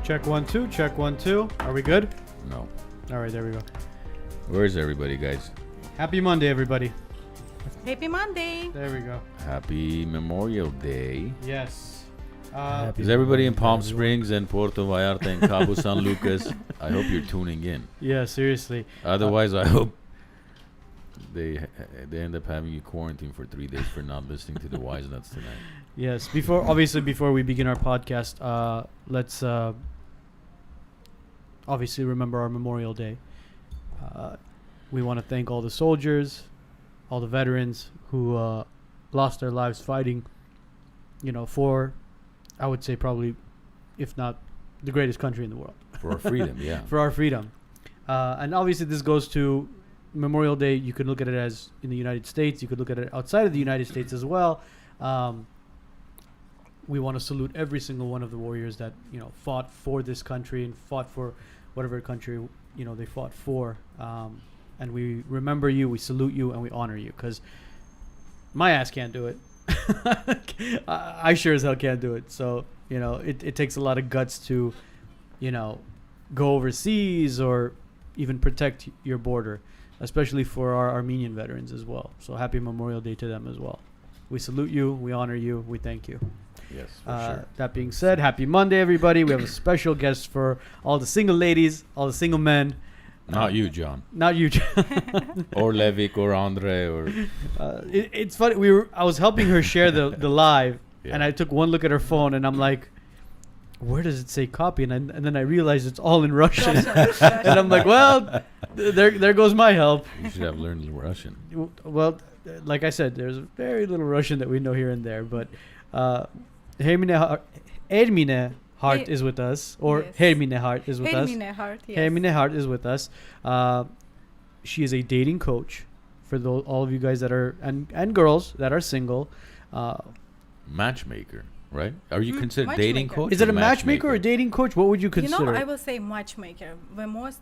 Check 1 2. Check 1 2. Are we good? No. All right, there we go. Where's everybody, guys? Happy Monday, everybody. Happy Monday. There we go. Happy Memorial Day. Yes. Is everybody in Palm Springs and Puerto Vallarta and Cabo San Lucas? I hope you're tuning in. Yeah, seriously. Otherwise, I hope they end up having you quarantined for 3 days for not listening to the Wise Nuts tonight. Yes. Before we begin our podcast, let's obviously remember our Memorial Day. We want to thank all the soldiers, all the veterans who lost their lives fighting, for, I would say probably, if not the greatest country in the world. For our freedom, yeah. For our freedom. And obviously this goes to Memorial Day. You could look at it as in the United States. You could look at it outside of the United States as well. We want to salute every single one of the warriors that, fought for this country and fought for whatever country, they fought for. And we remember you, we salute you, and we honor you, because my ass can't do it. I sure as hell can't do it. So, it takes a lot of guts to, go overseas or even protect your border, especially for our Armenian veterans as well. So happy Memorial Day to them as well. We salute you, we honor you, we thank you. Yes, for sure. That being said, happy Monday, everybody. We have a special guest for all the single ladies, all the single men. Not you, John. Not you, John. Or Levik or Andre or... It's funny. I was helping her share the live, yeah. And I took one look at her phone, and I'm like, where does it say copy? And then I realized it's all in Russian. And I'm like, well, there goes my help. You should have learned Russian. Well, like I said, there's very little Russian that we know here and there. But Hermine Hart is with us, or yes. Hermine Hart is with us. Hermine Hart, yes. Hermine Hart is with us. She is a dating coach for all of you guys that are and girls that are single. Matchmaker, right? Are you considered dating coach? Is it a matchmaker or a dating coach? What would you consider? I will say matchmaker. The most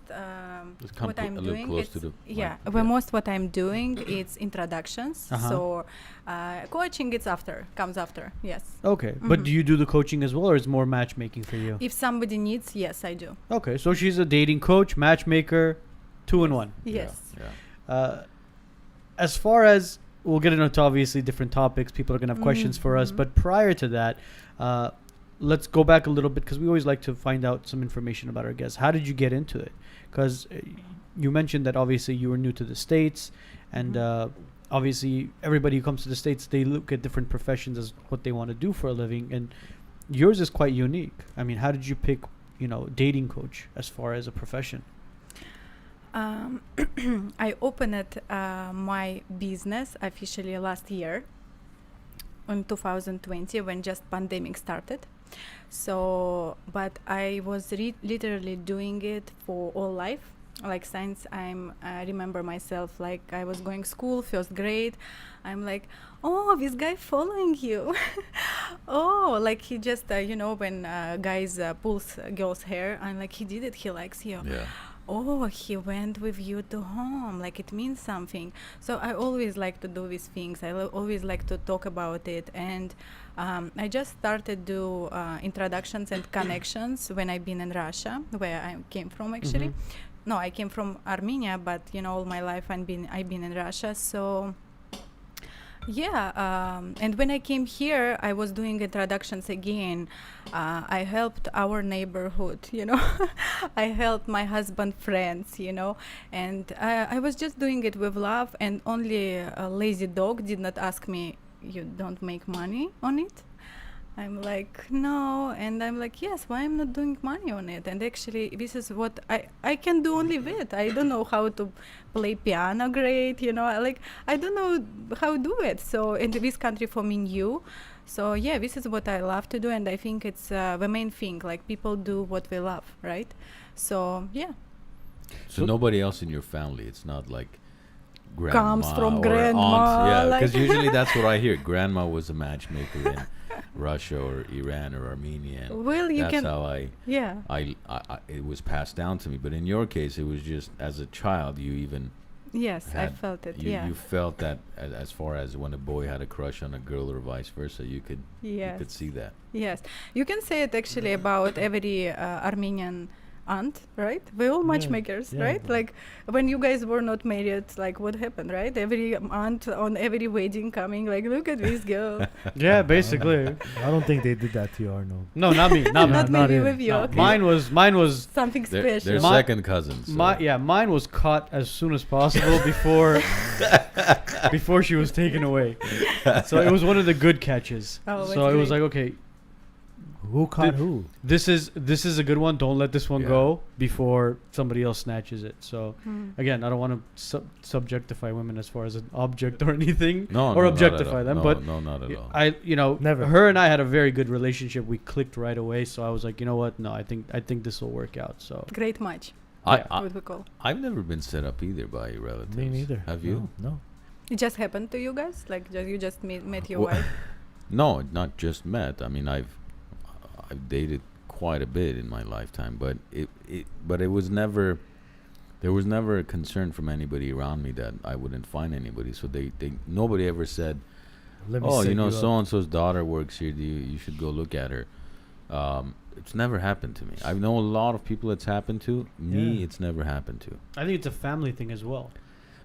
what I'm doing is what I'm doing is introductions. Uh-huh. So coaching comes after. Yes. Okay, but do you do the coaching as well, or is more matchmaking for you? If somebody needs, yes, I do. Okay, so she's a dating coach, matchmaker, 2-in-1. Yes. Yeah. As far as we'll get into obviously different topics. People are going to have questions for us. But prior to that, let's go back a little bit, because we always like to find out some information about our guests. How did you get into it? Because you mentioned that obviously you were new to the States. And obviously everybody who comes to the States, they look at different professions as what they want to do for a living. And yours is quite unique. I mean, how did you pick, dating coach as far as a profession? I opened my business officially last year in 2020 when just pandemic started. So, but I was literally doing it for all life. Like since I remember myself, like I was going school, first grade. I'm like, oh, this guy following you. Oh, like he just, when guys pulls girls' hair, I'm like, he did it, he likes you. Yeah. Oh, he went with you to home, like it means something. So I always like to do these things. I always like to talk about it. And I just started do introductions and connections when I've been in Russia, where I came from actually. No, I came from Armenia, but all my life I've been in Russia. So yeah, and when I came here, I was doing introductions again. I helped our neighborhood, I helped my husband friends, and I was just doing it with love. And only a lazy dog did not ask me, you don't make money on it? I'm like, no. And I'm like, yes, why I'm not doing money on it? And actually, this is what I can do only with. I don't know how to play piano great, I don't know how to do it. So in this country for me new. So yeah, this is what I love to do. And I think it's the main thing, like people do what they love, right? So yeah. So nobody else in your family, it's not like grandma comes from or grandma. Aunt. Yeah, because usually that's what I hear. Grandma was a matchmaker in Russia or Iran or Armenia. Well, you that's can. How I it was passed down to me. But in your case, it was just as a child, you even Yes, I had felt it. you Yeah. you felt that as far as when a boy had a crush on a girl or vice versa, you could Yes. see that. Yes. You can say it actually about every Armenian aunt, right? We're all Yeah, matchmakers, yeah, right? but- Like when you guys were not married, like what happened, right? Every aunt on every wedding coming, like, look at this girl. Yeah, basically. I don't think they did that to you, Arnold. No, not me. Not me. Not not maybe him. with you. No, Okay. mine was Something They're special. My- second cousins. So. mine was caught as soon as possible before she was taken away. So it was one of the good catches. Oh, so that's it was great. like, okay, Who caught who? this is a good one. Don't let this one Yeah. go before somebody else snatches it. So Hmm. again, I don't want to subjectify women as far as an object or anything, no, or no, not at objectify all. them. No, But no, not at all. Never. her and I had a very good relationship. We clicked right away. So I was like, you know what? No, I think this will work out. So Great match, I what we call. I've never been set up either by relatives. Me neither. Have you? No. It just happened to you guys? Like you just met your Well, wife? No, not just met. I mean, I've dated quite a bit in my lifetime, but it was never. There was never a concern from anybody around me that I wouldn't find anybody. So they nobody ever said, Let me "Oh, set you know, up. so and so's daughter works here. You should go look at her." It's never happened to me. I know a lot of people it's happened to. Me, Yeah. it's never happened to. I think it's a family thing as well.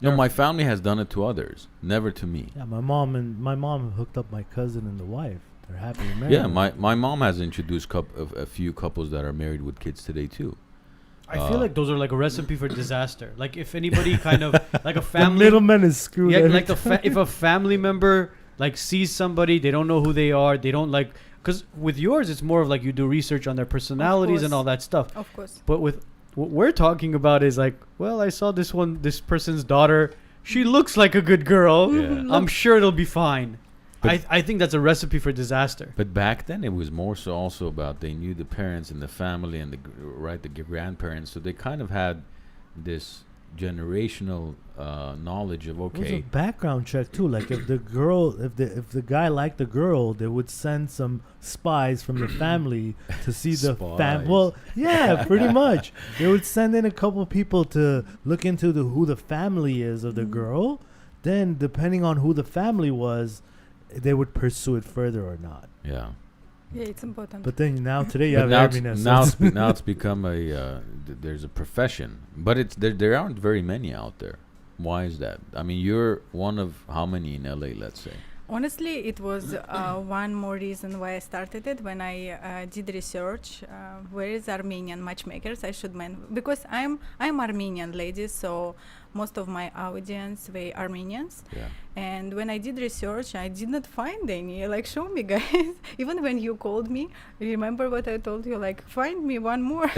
No, my family has done it to others, never to me. Yeah, my mom hooked up my cousin and the wife. They're happily married. Yeah, my mom has introduced a few couples that are married with kids today too. I feel like those are like a recipe for disaster. Like if anybody kind of like a The family, middleman is screwed. yeah, every like if a family member like sees somebody, they don't know who they are, they don't like. Because with yours, it's more of like you do research on their personalities and course. all that stuff. Of course. But with what we're talking about is like, well, I saw this person's daughter. She looks like a good girl. Yeah. I'm sure it'll be fine. But- I think that's a recipe for disaster. But back then, it was more so also about they knew the parents and the family and the grandparents, so they kind of had this generational knowledge of It was a okay. background check too. Like if the guy liked the girl, they would send some spies from the family to see the Spies. Well, yeah, pretty much. They would send in a couple people to look into who the family is of the girl. Then, depending on who the family was, they would pursue it further or not. Yeah. Yeah, it's important. But then today you But have now it's, Armenians. now it's become a there's a profession, but it's there aren't very many out there. Why is that? I mean, you're one of how many in LA? Let's say. Honestly, it was one more reason why I started it. When I did research, where is Armenian matchmakers? I should mention because I'm Armenian lady, so most of my audience were Armenians. Yeah. And when I did research, I did not find any. Like, show me, guys. Even when you called me, remember what I told you? Like, find me one more.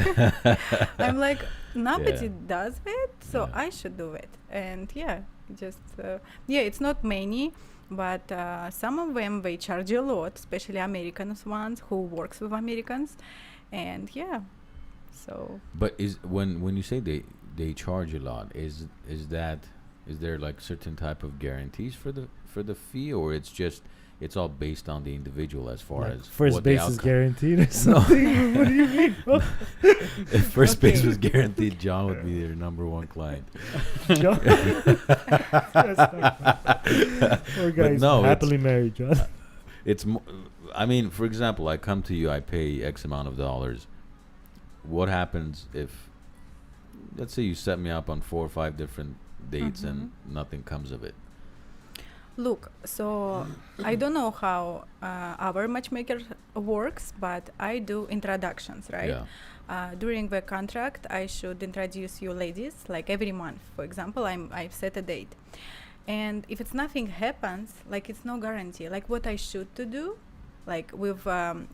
I'm like, nobody does it, so Yeah. I should do it. And it's not many. But some of them, they charge a lot, especially Americans ones who works with Americans. And so. But when you say they charge a lot, is there like certain type of guarantees for the fee, or it's all based on the individual as far Like as first what the base is outcome- guaranteed or something. What do you mean? If first base Okay. was guaranteed, John would be their number one client. John? Poor guy's no, happily married, John. I mean, for example, I come to you, I pay X amount of dollars. What happens if, let's say you set me up on 4 or 5 different dates and nothing comes of it? Look, so I don't know how our matchmaker works, but I do introductions, right? Yeah. During the contract, I should introduce you ladies, like every month. For example, I've set a date. And if it's nothing happens, like it's no guarantee. Like what I should to do, like with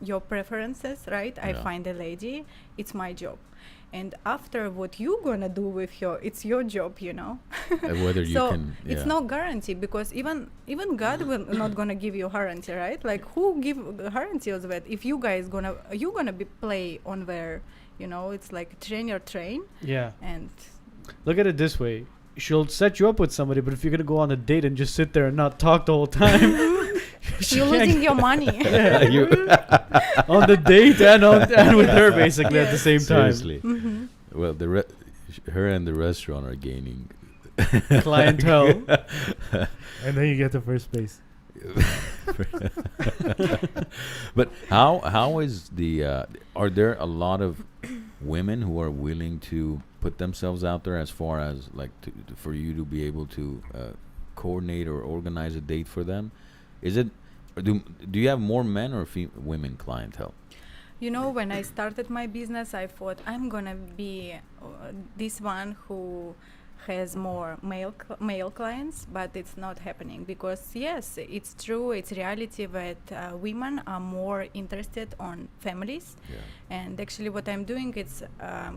your preferences, right? I Yeah. find a lady, it's my job. And after what you gonna do with her, it's your job, you know. Whether you So can. it's no guarantee because even God will not gonna give you guarantee, right? Like who give guarantee of that? If you guys gonna be play on their, you know, it's like train your train. Yeah. And Look at it this way. She'll set you up with somebody, but if you're going to go on a date and just sit there and not talk the whole time, you're losing your money. Yeah. You- on the date and with her basically at the same time. Seriously. Mhm. Well, her and the restaurant are gaining clientele. And then you get to first base. But how is the are there a lot of women who are willing to put themselves out there as far as like for you to be able to coordinate or organize a date for them? Is it or do you have more men or women clientele? You know, when I started my business, I thought I'm gonna be this one who has more male clients, but it's not happening because yes, it's true, it's reality that women are more interested on families. Yeah. And actually what I'm doing is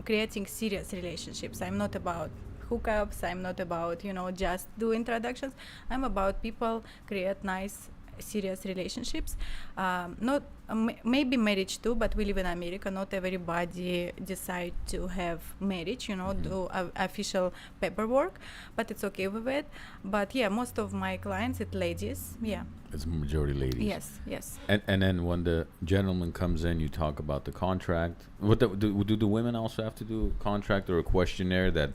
creating serious relationships. I'm not about hookups, I'm not about, you know, just do introductions. I'm about people create nice serious relationships, not maybe marriage too, but we live in America, not everybody decide to have marriage, you know, do official paperwork, but it's okay with it. But yeah, most of my clients it's ladies. Yeah, It's majority ladies. yes. And then when the gentleman comes in, you talk about the contract. What do the women also have to do a contract or a questionnaire that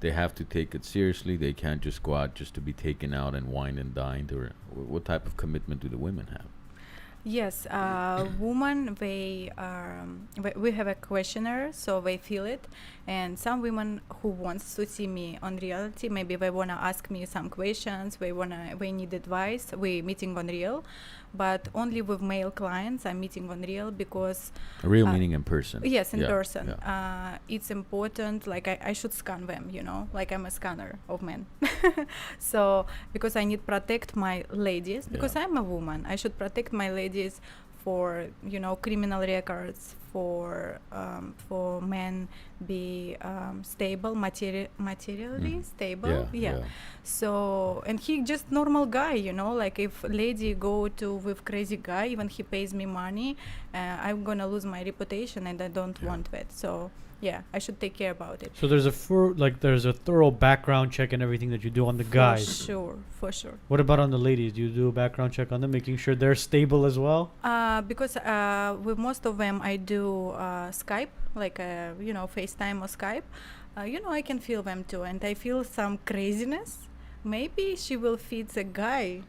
they have to take it seriously? They can't just go out just to be taken out and wine and dined, or what type of commitment do the women have? Yes, women, we have a questionnaire, so they fill it. And some women who wants to see me on reality, maybe they wanna ask me some questions, they need advice. We meeting on real, but only with male clients I'm meeting on real because Real meaning in person. yes, in Yeah, person. yeah. It's important. Like I should scan them, you know, like I'm a scanner of men. So because I need protect my ladies, because Yeah. I'm a woman, I should protect my ladies for, you know, criminal records, for men be stable, materially stable. Yeah. So, and he just normal guy, you know, like if lady go to with crazy guy, even he pays me money, I'm gonna lose my reputation and I don't want that. So yeah, I should take care about it. So there's a thorough background check and everything that you do on the guys. For sure. What about on the ladies? Do you do a background check on them, making sure they're stable as well? Because with most of them I do Skype, like you know, FaceTime or Skype. You know, I can feel them too, and I feel some craziness. Maybe she will fit a guy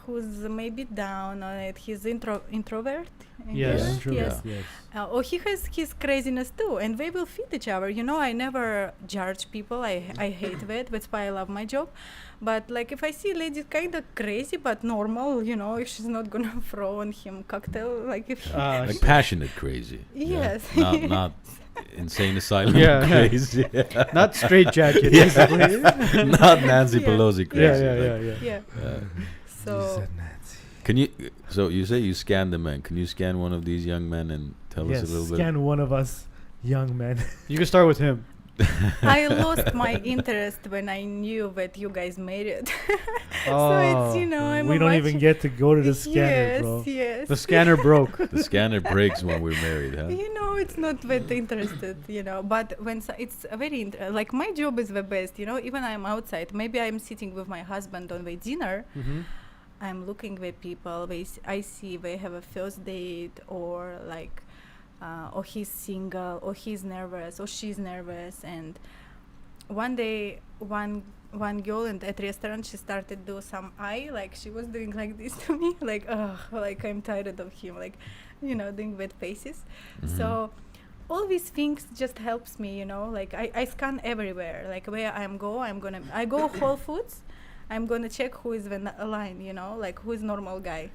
who's maybe down on it. He's introvert. Yes. Yes. Yes. Or he has his craziness too, and they will fit each other. You know, I never judge people. I hate that. That's why I love my job. But like, if I see a lady kind of crazy but normal, you know, if she's not gonna throw on him cocktail, like if she, Like passionate crazy. Yes. Yeah. Not insane asylum Yeah. crazy. Not straight jacket, Yeah. basically. Not Nancy Yeah. Pelosi crazy. like, yeah. So You said Nancy. Can you? So you say you scan the men. Can you scan one of these young men and tell us Yes, a little bit? scan one of us young men. You can start with him. I lost my interest when I knew that you guys married. So it's, you know, I'm We don't even get to go to the scanner, bro. Yes. The scanner broke. The scanner breaks when we're married, huh? You know, it's not that interested, you know, but when it's a very like my job is the best, you know, even I'm outside, maybe I'm sitting with my husband on the dinner, Mm-hmm. I'm looking at people, I see they have a first date, or like or he's single, or he's nervous, or she's nervous. And one day one girl at restaurant, she started do some eye, like she was doing like this to me, like like I'm tired of him, like, you know, doing weird faces. So all these things just helps me, you know, like I scan everywhere, like where I go Whole Foods, I'm gonna check who is the line, you know, like who is normal guy.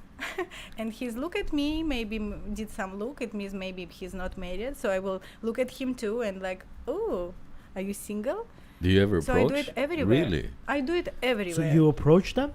And he's look at me, maybe did some look, it means maybe he's not married, so I will look at him too and like, oh, are you single? Do you ever So approach? I do it everywhere. Really? I do it everywhere. So you approach them?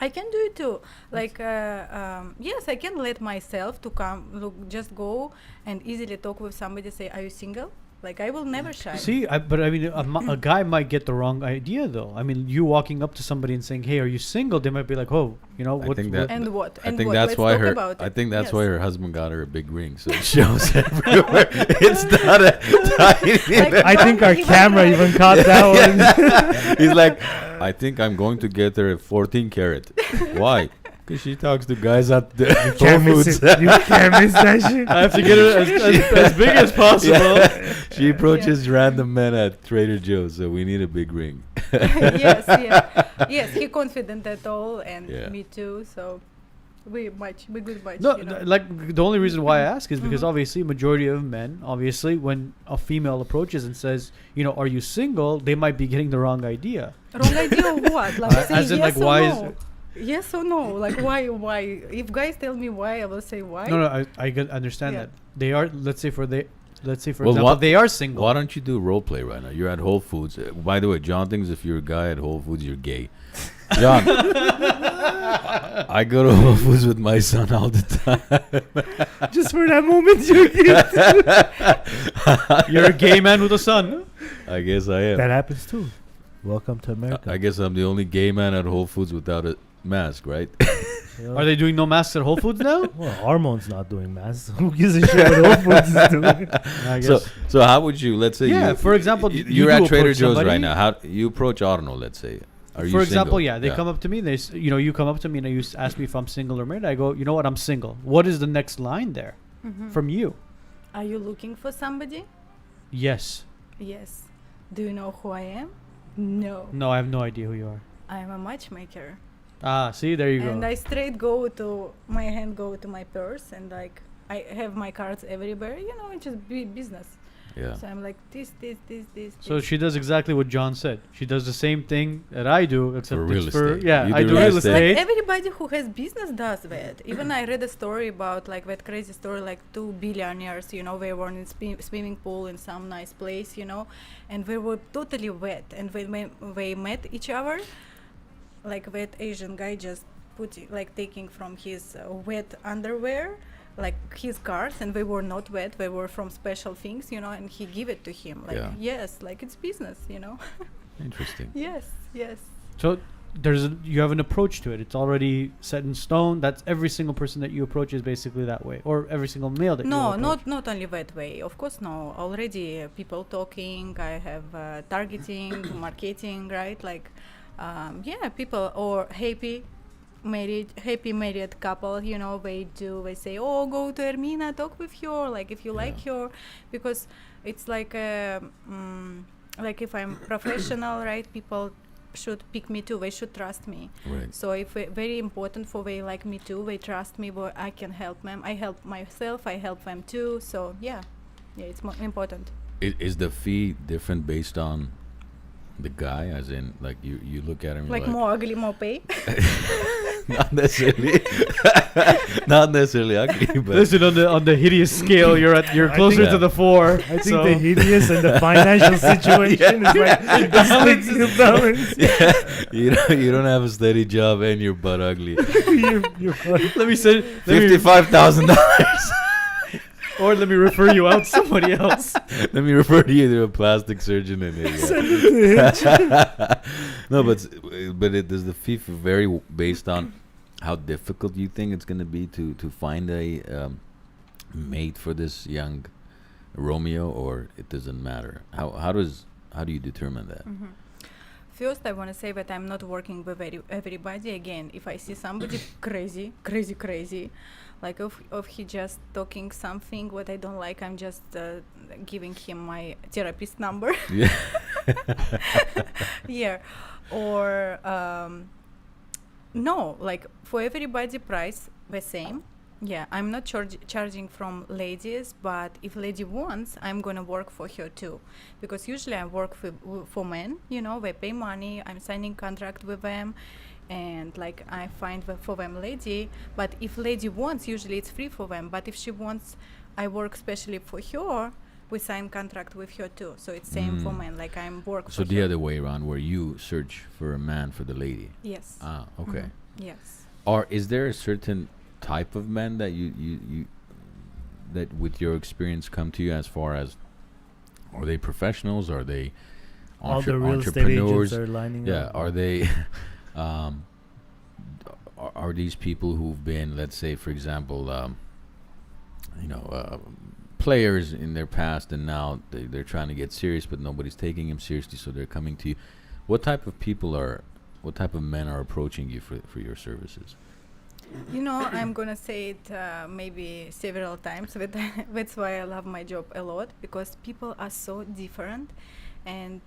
I can do it too. Like, yes, I can let myself to come, look, just go and easily talk with somebody, say, are you single? Like, I will never shy. See, but I mean, a guy might get the wrong idea, though. I mean, you walking up to somebody and saying, "Hey, are you single?" They might be like, "Oh, you know, I what?" think that- And what? I And think what? that's Let's why talk her. about I it. think that's Yes. why her husband got her a big ring, so it shows everywhere. It's not a tiny. Like, I think our Even camera like- even caught that one. He's like, I think I'm going to get her a 14 karat. Why? Because she talks to guys at the Whole Can't miss Foods. it. You can't miss that shit. I have to get it as big as possible. Yeah. She approaches random men at Trader Joe's, so we need a big ring. Yes, yeah. Yes, he confident at all, and Yeah. me too. So we good match. No, you know. like the only reason why I ask is because Mhm. obviously majority of men, obviously, when a female approaches and says, you know, are you single? They might be getting the wrong idea. Wrong idea of what? Like say As in, yes like, or why no. is Yes or no? Like why? If guys tell me why, I will say why. no, I understand Yeah. that they are. Let's say for Well, example, what- they are single. Why don't you do role play right now? You're at Whole Foods. By the way, John thinks if you're a guy at Whole Foods, you're gay. John, I go to Whole Foods with my son all the time. Just for that moment, you're You're a gay man with a son. I guess I am. That happens too. Welcome to America. I guess I'm the only gay man at Whole Foods without a mask, right? Yeah. Are they doing no masks at Whole Foods now? Well, Hormone's not doing masks. Who gives a shit what Whole Foods is doing? I So, guess. so how would you? Let's say Yeah, you, for example, you you're do at Trader approach Joe's right somebody. now. How you approach Arno? Let's say. Are you For example, single? yeah, they come up to me. You come up to me and you ask me if I'm single or married. I go, you know what? I'm single. What is the next line there Mhm. from you? Are you looking for somebody? Yes. Yes. Do you know who I am? No. No, I have no idea who you are. I am a matchmaker. Ah, see, there you And go. I straight go to my hand, go to my purse, and like I have my cards everywhere. You know, it's just business. Yeah. So I'm like this. So this. she does exactly what John said. She does the same thing that I do, except For it's real for estate. yeah, You I do do real real estate. Like estate. everybody who has business does that. Even I read a story about like that crazy story, like two billionaires, you know, they were in swimming pool in some nice place, you know, and they were totally wet. And when they met each other, like that Asian guy just like taking from his wet underwear, like his cards, and they were not wet, they were from special things, you know, and he give it to him. Like Yeah. yes, like it's business, you know. Interesting. yes. So you have an approach to it. It's already set in stone. That's every single person that you approach is basically that way, or every single male that you No, approach. not only that way. Of course, no. Already people talking. I have targeting, marketing, right? Like, yeah, people or happy married couple. You know, they say, oh, go to Ermina, talk with her. Like, if you like her, because it's like if I'm professional, right? People should pick me too. They should trust me. Right. So if very important for they like me too, they trust me, but I can help them. I help myself, I help them too. So yeah, it's important. Is the fee different based on the guy? As in, like you look at him, you're Like more ugly, more pay. not necessarily, not necessarily ugly, but Listen, on the hideous scale, you're I closer think- to the 4. I think so the hideous and the financial situation is like the balance. you don't have a steady job and you're butt ugly. You're fine. let me say, $55,000. or let me refer you out to somebody else. Let me refer you to a plastic surgeon and Send it to him. no, but does the fee vary based on how difficult you think it's going to be to find a mate for this young Romeo, or it doesn't matter? How do you determine that? Mhm. First, I want to say that I'm not working with everybody. Again, if I see somebody crazy, like if he just talking something what I don't like, I'm just giving him my therapist number. Yeah. Yeah, or no, like for everybody price the same. Yeah, I'm not charging from ladies, but if lady wants, I'm gonna work for her too, because usually I work for men. You know, they pay money. I'm signing contract with them, and like I find for them lady. But if lady wants, usually it's free for them. But if she wants, I work specially for her. We sign contract with her too, so it's same for men. Like I'm work. So for the her. other way around, where you search for a man for the lady. Yes. Ah, okay. Mhm. Yes. Or is there a certain type of men that you that with your experience come to you, as far as, are they professionals? Are they All the real estate entrepreneurs? agents are lining Yeah. up. Are they are these people who've been, let's say, for example, players in their past, and now they're trying to get serious, but nobody's taking them seriously, so they're coming to you? What type of men are approaching you for your services? You know, I'm gonna say it maybe several times. But that's why I love my job a lot, because people are so different, and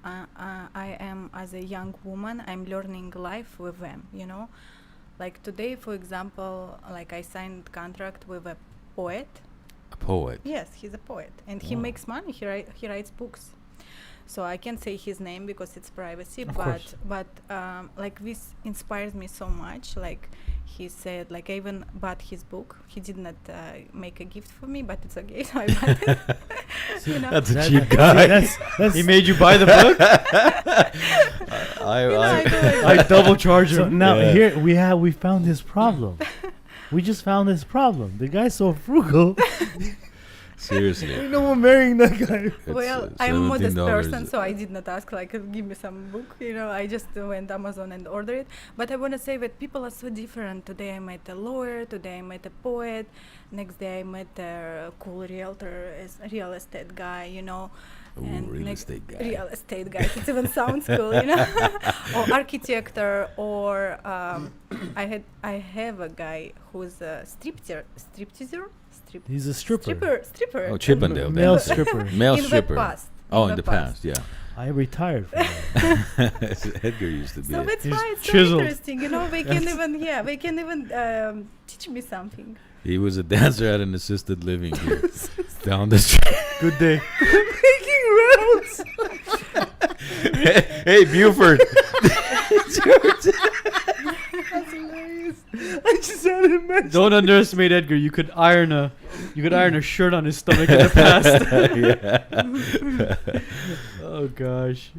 I am, as a young woman, I'm learning life with them. You know, like today, for example, like I signed contract with a poet. A poet. Yes, he's a poet, and he Wow. makes money. He writes books. So I can't say his name because it's privacy, Of course. but like this inspires me so much. Like he said, like I even bought his book. He did not make a gift for me, but it's okay. So I bought it. You know? That's a That- cheap see, guy. that's He made you buy the book. You know, I do it. I double charge so him. now Yeah. here we found his problem. We just found his problem. The guy's so frugal. Seriously. Ain't no one marrying that guy. Well, I'm a modest $17. person, so I did not ask, like, give me some book, you know. I just went Amazon and ordered it. But I want to say that people are so different. Today I met a lawyer, today I met a poet, next day I met a cool realtor, real estate guy, you know. Ooh, And real next- estate guy. Real estate guy. It even sounds cool, you know. Or architect, or I have a guy who's a stripteaser. He's a stripper. Stripper. Oh, Chippendale Male dancer. stripper. Male in stripper. the past. Oh, in the past, yeah. I retired from that. Edgar used to be. So a- that's He's why it's so chiseled. interesting, you know. They can even teach me something. He was a dancer at an assisted living here down the street. Good day. Making rounds. Hey, Buford. That's hilarious. I just had to imagine. Don't underestimate Edgar. You could iron a shirt on his stomach in the past. Oh gosh.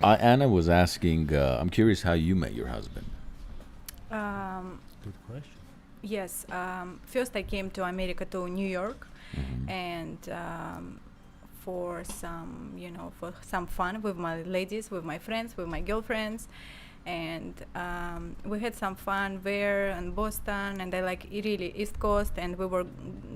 Anna was asking, I'm curious how you met your husband. Good question. Yes. First, I came to America, to New York, Mhm. and for some fun with my ladies, with my friends, with my girlfriends, and we had some fun there in Boston, and I like really East Coast, and we were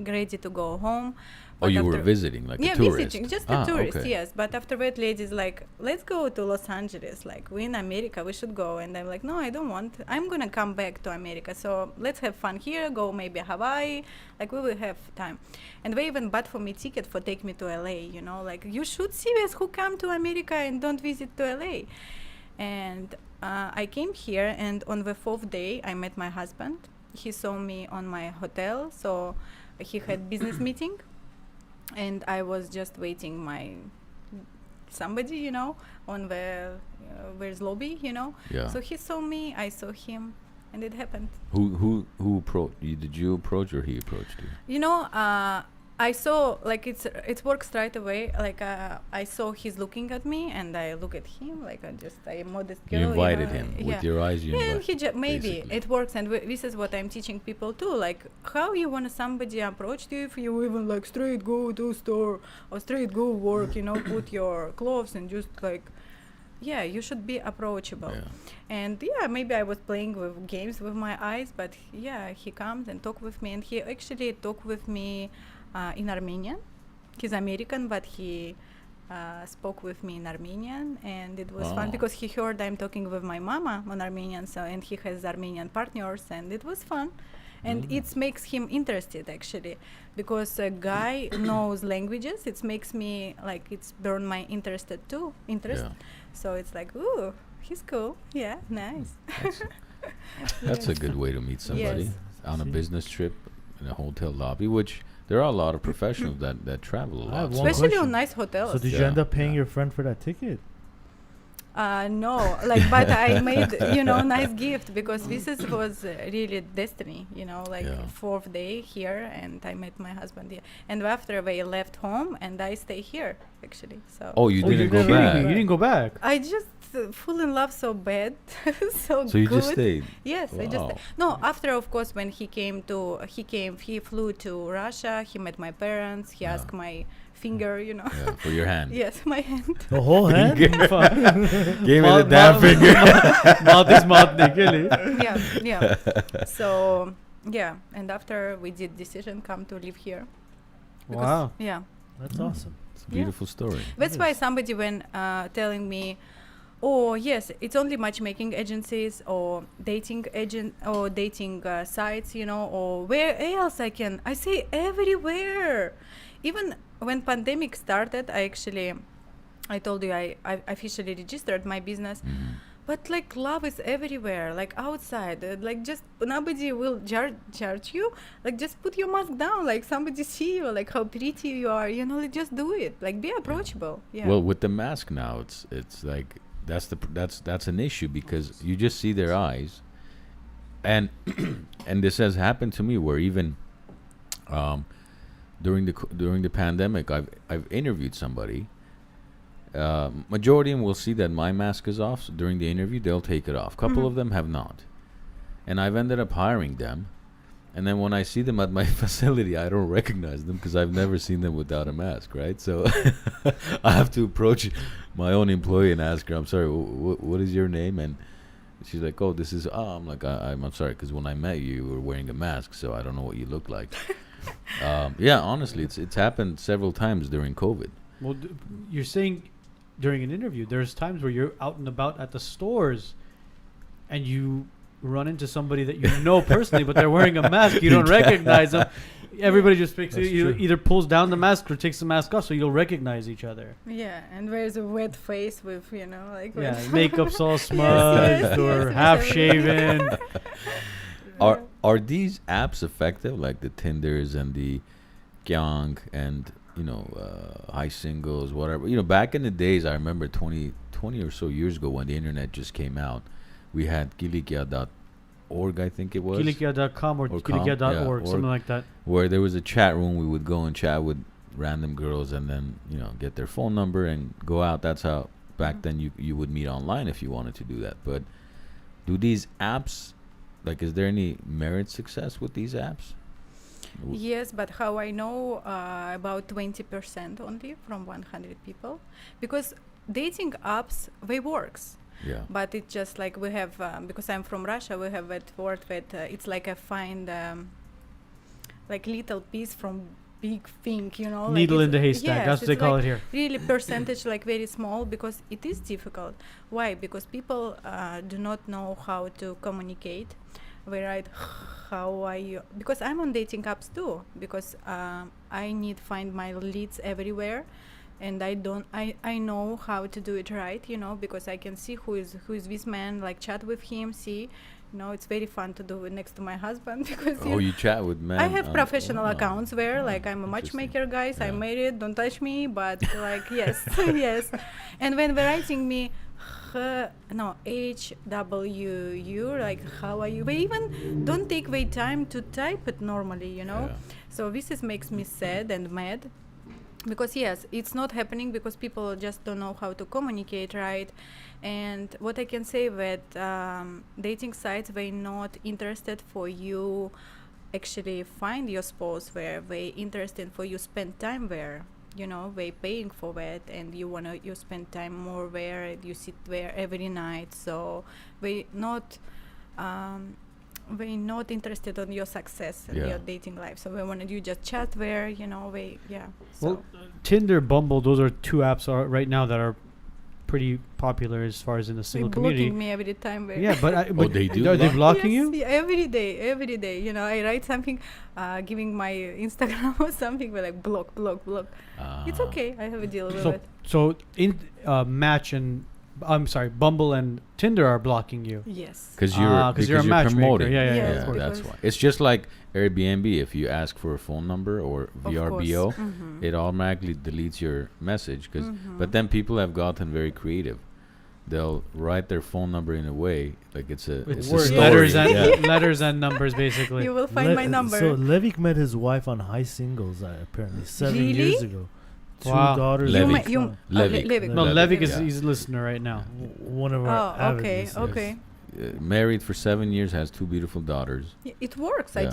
ready to go home. Oh, But you were after- visiting, like yeah, a tourist. visiting, just a tourist, okay. yes. But after that, ladies like, let's go to Los Angeles. Like, we're in America, we should go. And I'm like, no, I don't want. I'm gonna come back to America. So let's have fun here. Go maybe Hawaii. Like, we will have time. And they even bought for me ticket for take me to LA. You know, like, you should see this who come to America and don't visit to LA. And I came here, and on the fourth day, I met my husband. He saw me on my hotel, so he had business meeting. And I was just waiting my somebody, you know, on the where's lobby, you know. Yeah. So he saw me, I saw him, and it happened. Who approached you? Did you approach or he approached you? You know, I saw like it works right away. Like I saw he's looking at me, and I look at him. Like I am modest girl. You invited know, him yeah. with your eyes. You Yeah, and invited. he maybe basically. it works, and this is what I'm teaching people too. Like, how you want somebody approach you if you even like straight go to store or straight go work, you know, put your clothes and just like, yeah, you should be approachable. Yeah. And yeah, maybe I was playing with games with my eyes, but yeah, he comes and talk with me, and he actually talked with me in Armenian. He's American, but he spoke with me in Armenian, and it was fun Oh. because he heard I'm talking with my mama on Armenian, so and he has Armenian partners, and it was fun. And it makes him interested actually, because a guy knows languages. It makes me like it's burn my interest. Yeah. So it's like, ooh, he's cool. Yeah, nice. That's a good way to meet somebody Yes. on a See? business trip in a hotel lobby, which there are a lot of professionals that travel a I lot. have so- one Especially question. on nice hotels. So did you Yeah, end up paying yeah. your friend for that ticket? No, like, but I made, nice gift because this was really destiny, like Yeah. fourth day here, and I met my husband here. And after they left home, and I stay here actually. So Oh, you Oh, didn't you're go kidding back. me. You didn't go back. I just fall in love so bad, so So you good. just stayed. Yes, I just Wow. no. After, of course, when he flew to Russia. He met my parents. He Yeah. asked my finger, Yeah, for your hand. Yes, my hand. The whole hand? Give me the damn finger. Mouth is mouth, really. yeah. So yeah, and after we did decision come to live here. Because- Wow. Yeah. That's awesome. It's a beautiful story. That's why Yes. somebody when telling me, Oh yes, it's only matchmaking agencies or dating sites, you know, or where else I say everywhere. Even when pandemic started, I told you I officially registered my business. But like love is everywhere, like outside, like just nobody will charge you. Like just put your mask down, like somebody see you, like how pretty you are, you know. Like just do it, like be approachable. Yeah. Well, with the mask now, it's like that's an issue because you just see their eyes, and and this has happened to me where even during the pandemic, I've interviewed somebody. Majority of them will see that my mask is off, so during the interview they'll take it off. Couple of them have not, and I've ended up hiring them. And then when I see them at my facility, I don't recognize them because I've never seen them without a mask, right? So I have to approach my own employee and ask her, "I'm sorry, what is your name?" And she's like, "Oh, this is." Oh, I'm like, I'm sorry, because when I met you, you were wearing a mask, so I don't know what you look like. Yeah, honestly, it's happened several times during COVID. Well, you're saying during an interview, there's times where you're out and about at the stores, and you run into somebody that you know personally, but they're wearing a mask. You don't recognize them. Everybody just picks either pulls down the mask or takes the mask off, so you'll recognize each other. Yeah, and wears a wet face with, you know, like Makeup's all smudged or half shaven. Are these apps effective, like the Tinders and the Kyang and High Singles, whatever? Back in the days, I remember 20 or so years ago when the internet just came out, we had Kilikia.org, I think it was. Kilikia.com or Kilikia.org, something like that. Where there was a chat room, we would go and chat with random girls and then, get their phone number and go out. That's how back then you would meet online if you wanted to do that. But do these apps, like, is there any merit success with these apps? Yes, but how I know about 20% only from 100 people, because dating apps, they works. Yeah. But it's just like we have, because I'm from Russia, we have that word that it's like I find like little piece from big thing, Needle in the haystack, yes, that's what they call it here. Really percentage like very small, because it is difficult. Why? Because people do not know how to communicate. We write, how are you? Because I'm on dating apps too, because I need find my leads everywhere. And I know how to do it right, because I can see who is this man, like chat with him, see, it's very fun to do it next to my husband because you chat with men. I have professional accounts where like I'm a matchmaker, guys. I'm married, don't touch me, but like yes, yes. And when they're writing me, HWU, like how are you? They even don't take their time to type it normally, Yeah. So this makes me sad and mad. Because yes, it's not happening because people just don't know how to communicate right. And what I can say that dating sites, they're not interested for you actually find your spouse there. They interested for you spend time there. They paying for that, and you spend time more there. You sit there every night. So they not interested on your success in your dating life. So they want you just chat there, Well, Tinder, Bumble, those are two apps right now that are pretty popular as far as in the single community. Blocking me every time. Yeah, but they do. Are they blocking yes, you? Yeah, every day. I write something, giving my Instagram or something, but like block. It's okay. I have a deal with it. So in Bumble and Tinder are blocking you. Yes. Because you're a promoting. Yeah, Yes, of course. That's why. It's just like Airbnb. If you ask for a phone number or VRBO, it automatically deletes your message. But then people have gotten very creative. They'll write their phone number in a way like it's a story. Letters and numbers, basically. You will find my number. So Levik met his wife on High Singles apparently 7 Really? years ago. Two Wow. daughters. Levik. Levik. No, Levik. Levik he's a listener right now. One of our avid listeners. Okay. Married for 7 years, has 2 beautiful daughters. It works. Yeah.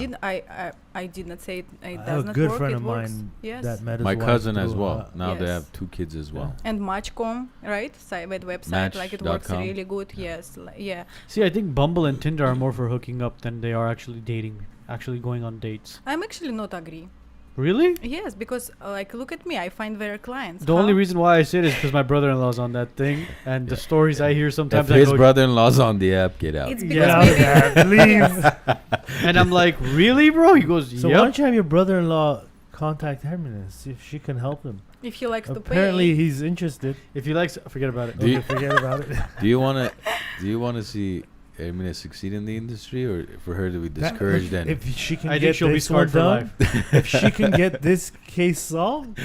I did not say it I does have a not good work. friend It of works. mine Yes. that met his My wife cousin as through, well. Now they Yes. have 2 kids as well. And Match.com, right? That website, like it works Match.com. really good. Yes. Yeah. See, I think Bumble and Tinder are more for hooking up than they are actually dating, actually going on dates. I'm actually not agree. Really? Yes, because like look at me, I find their clients. The only reason why I say it is because my brother-in-law's on that thing, and the stories I hear sometimes, If I his go, brother-in-law's on the app, get out. It's Get because out maybe there, please. and I'm like, really, bro? He goes, So why yep. don't you have your brother-in-law contact Herman and see if she can help him? if he likes to Apparently, pay. he's interested. If he likes, forget about it. Do you- Okay, forget about it. Do you want to see Ermina succeed in the industry, or for her to be discouraged? And If she can I think get she'll be this one scarred for done, life. if she can get this case solved,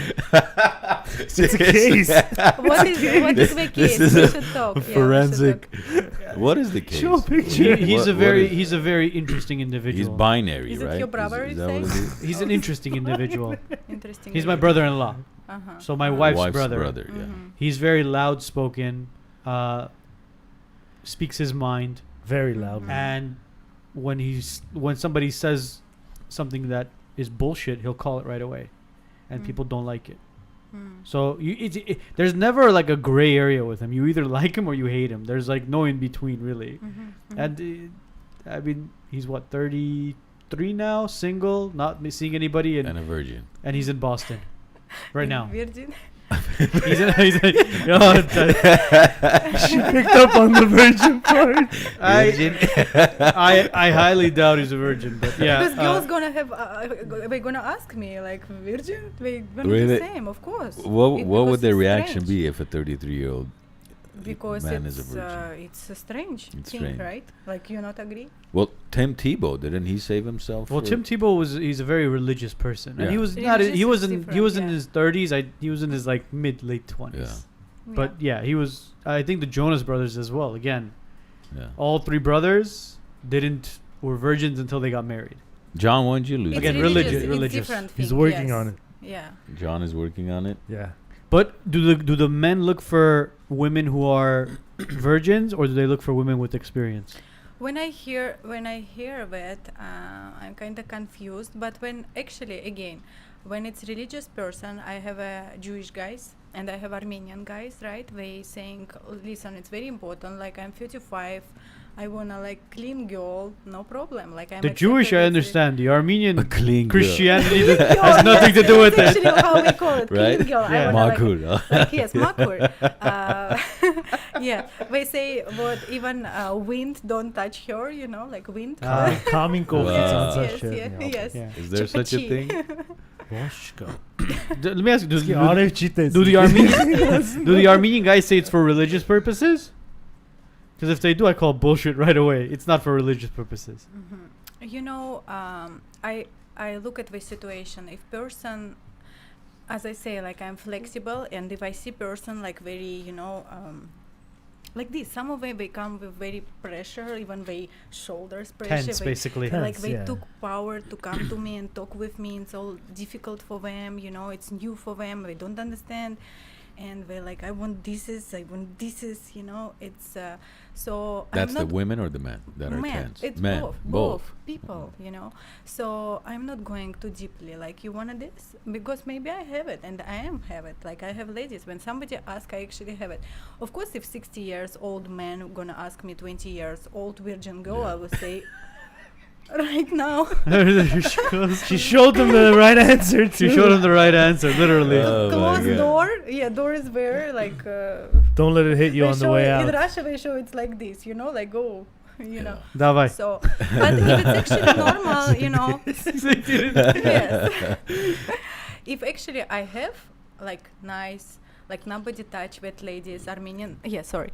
it's a case. What is the This case? is We a should talk. Yeah, we should forensic. talk. What is the case? Show a picture. He's What- a what very is- he's a very interesting individual. He's binary, Is it right? your brother, Is you that what it say? is? He's an interesting individual. Interesting. He's my idea. brother-in-law. Uh-huh. So my Uh-huh. wife's brother. Yeah. Mhm. He's very loud spoken, speaks his mind, Very loud. Mhm. and when somebody says something that is bullshit, he'll call it right away, and Mm. people don't like it. Mm. So there's never like a gray area with him. You either like him or you hate him. There's like no in between, really. Mhm, mhm. And I mean, he's what, 33 now, single, not seeing anybody, And a virgin. and he's in Boston right now. Virgin. he's in, oh, She picked up on the virgin part. I highly doubt he's a virgin, but yeah. Because girls gonna have, they're gonna ask me like, virgin? They're gonna do Really? the same, of course. What Because would their it's reaction strange. be if a 33-year-old Because man is a it's virgin? it's a strange It's thing, strange. right? Like you not agree? Well, Tim Tebow, didn't he save himself? Well, for- Tim Tebow he's a very religious person, and he Yeah. was Religious he is was in different, in yeah. his 30s. He was in his like late 20s. Yeah. But yeah, he was. I think the Jonas Brothers as well. Again, Yeah. all three brothers were virgins until they got married. John, when did you lose? It's Again, it? religious, It's religious. different He's thing, working yes. on it. Yeah. John is working on it. Yeah. But do the men look for women who are virgins, or do they look for women with experience? When I hear that, I'm kind of confused. But when actually, again, when it's religious person, I have Jewish guys and I have Armenian guys, right? They saying, listen, it's very important. Like I'm 35, I wanna like clean girl, no problem. Like I'm The Jewish, I accepted as understand. The Armenian A clean girl. Christianity Clean that girl, has nothing to do with that's it. actually how we call it, Right? clean girl. Yeah. I wanna, like, Makur, huh? like yes, makur. Yeah, they say what even wind don't touch her, you know, like wind. Calming coefficient. Wow. yes, yes. Yeah. Is there such a thing? Boşka. Let me ask you: Eski Arif çitesi. do the Armenian do the Armenian guys say it's for religious purposes? Because if they do, I call bullshit right away. It's not for religious purposes. You know, I look at the situation. If person, as I say, like I'm flexible, and if I see person like very, you know, like this, some of them they come with very pressure, even they shoulders pressure. Tense, they- basically. Tense. like they yeah. took power to come to me and talk with me. It's all difficult for them, you know. It's new for them. They don't understand, and they're like, I want this, you know. It's so. That's I'm the not women or the men that are men. tense? It's Men. both people, you know. So I'm not going too deeply. Like you wanna this because maybe I have it, and I have it. Like I have ladies. When somebody asks, I actually have it. Of course, if 60 years old man gonna ask me 20 years old virgin girl, Yeah. I will say. Right now, she goes. She showed them the right answer She too. showed him the right answer, literally. Oh my closed God. door. Yeah, door is there. Like Don't let it hit you they on the show way it- out. In Russia, they show it's like this. You know, like go. You know. Давай. So, but if it's actually normal, you know. Yes. If actually I have like nice, like nobody touch with ladies, Armenian. Yeah, sorry.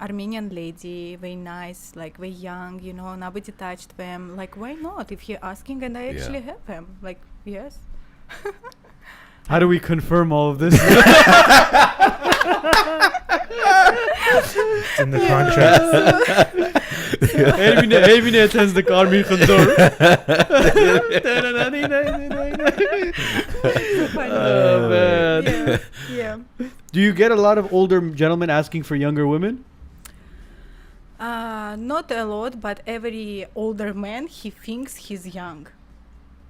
Armenian lady, very nice, like very young, you know, nobody touched them. Like, why not? If you're asking and I actually have them, like, yes. How do we confirm all of this? It's in the contract. Evine temizlik army kızlar. Oh man. Yeah, yeah. Do you get a lot of older gentlemen asking for younger women? Not a lot, but every older man, he thinks he's young.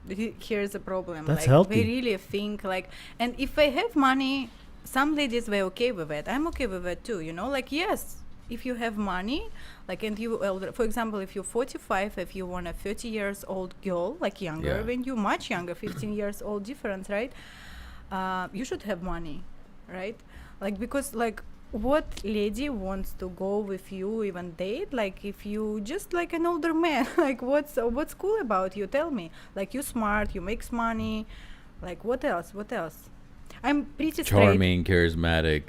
Here's the problem. That's like, healthy. They really think like, and if they have money, some ladies they're okay with it. I'm okay with it too. You know, like yes, if you have money, like, and you elder, for example, if you're 45, if you want a 30 years old girl, like younger Yeah. than you, much younger, 15 years old difference, right? You should have money, right? Like, because like, what lady wants to go with you, even date, like if you just like an older man? Like, what's cool about you? Tell me. Like, you smart, you makes money, like what else I'm pretty straight. Charming, charismatic.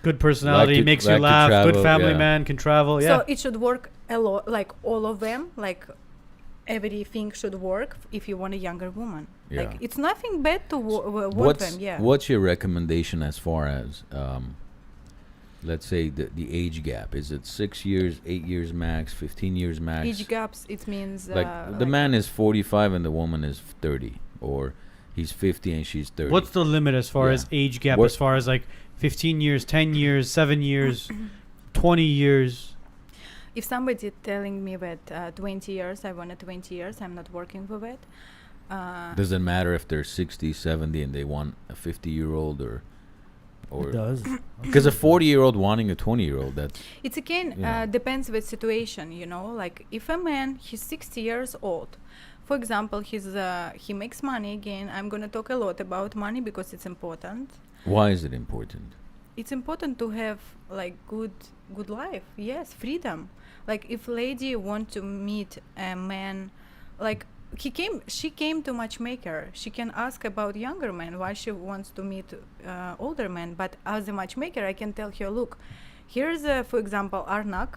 Good personality, to- makes like you to laugh. Good travel, family yeah. man, can travel. Yeah. So it should work a lot, like all of them, like everything should work if you want a younger woman. Yeah. Like, it's nothing bad to want What's them. Yeah. what's your recommendation as far as let's say the age gap? Is it 6 years, 8 years max, 15 years max? Age gaps, it means Like the man is 45 and the woman is 30, or he's 50 and she's 30. What's the limit as far Yeah. as age gap? What- As far as like 15 years, 10 years, 7 years, 20 years. If somebody telling me that 20 years, I want a 20 years, I'm not working with it. Doesn't matter if they're 60, 70 and they want a 50-year-old It or does. because a 40-year-old wanting a 20-year-old, that's It's again Yeah. depends with situation, you know. Like, if a man, he's 60 years old, for example, he makes money. Again, I'm gonna talk a lot about money because it's important. why is it important? It's important to have like good life. Yes, freedom. Like, if lady want to meet a man, like she came to matchmaker, she can ask about younger men why she wants to meet older men. But as a matchmaker, I can tell her, look, here's for example, Arnak.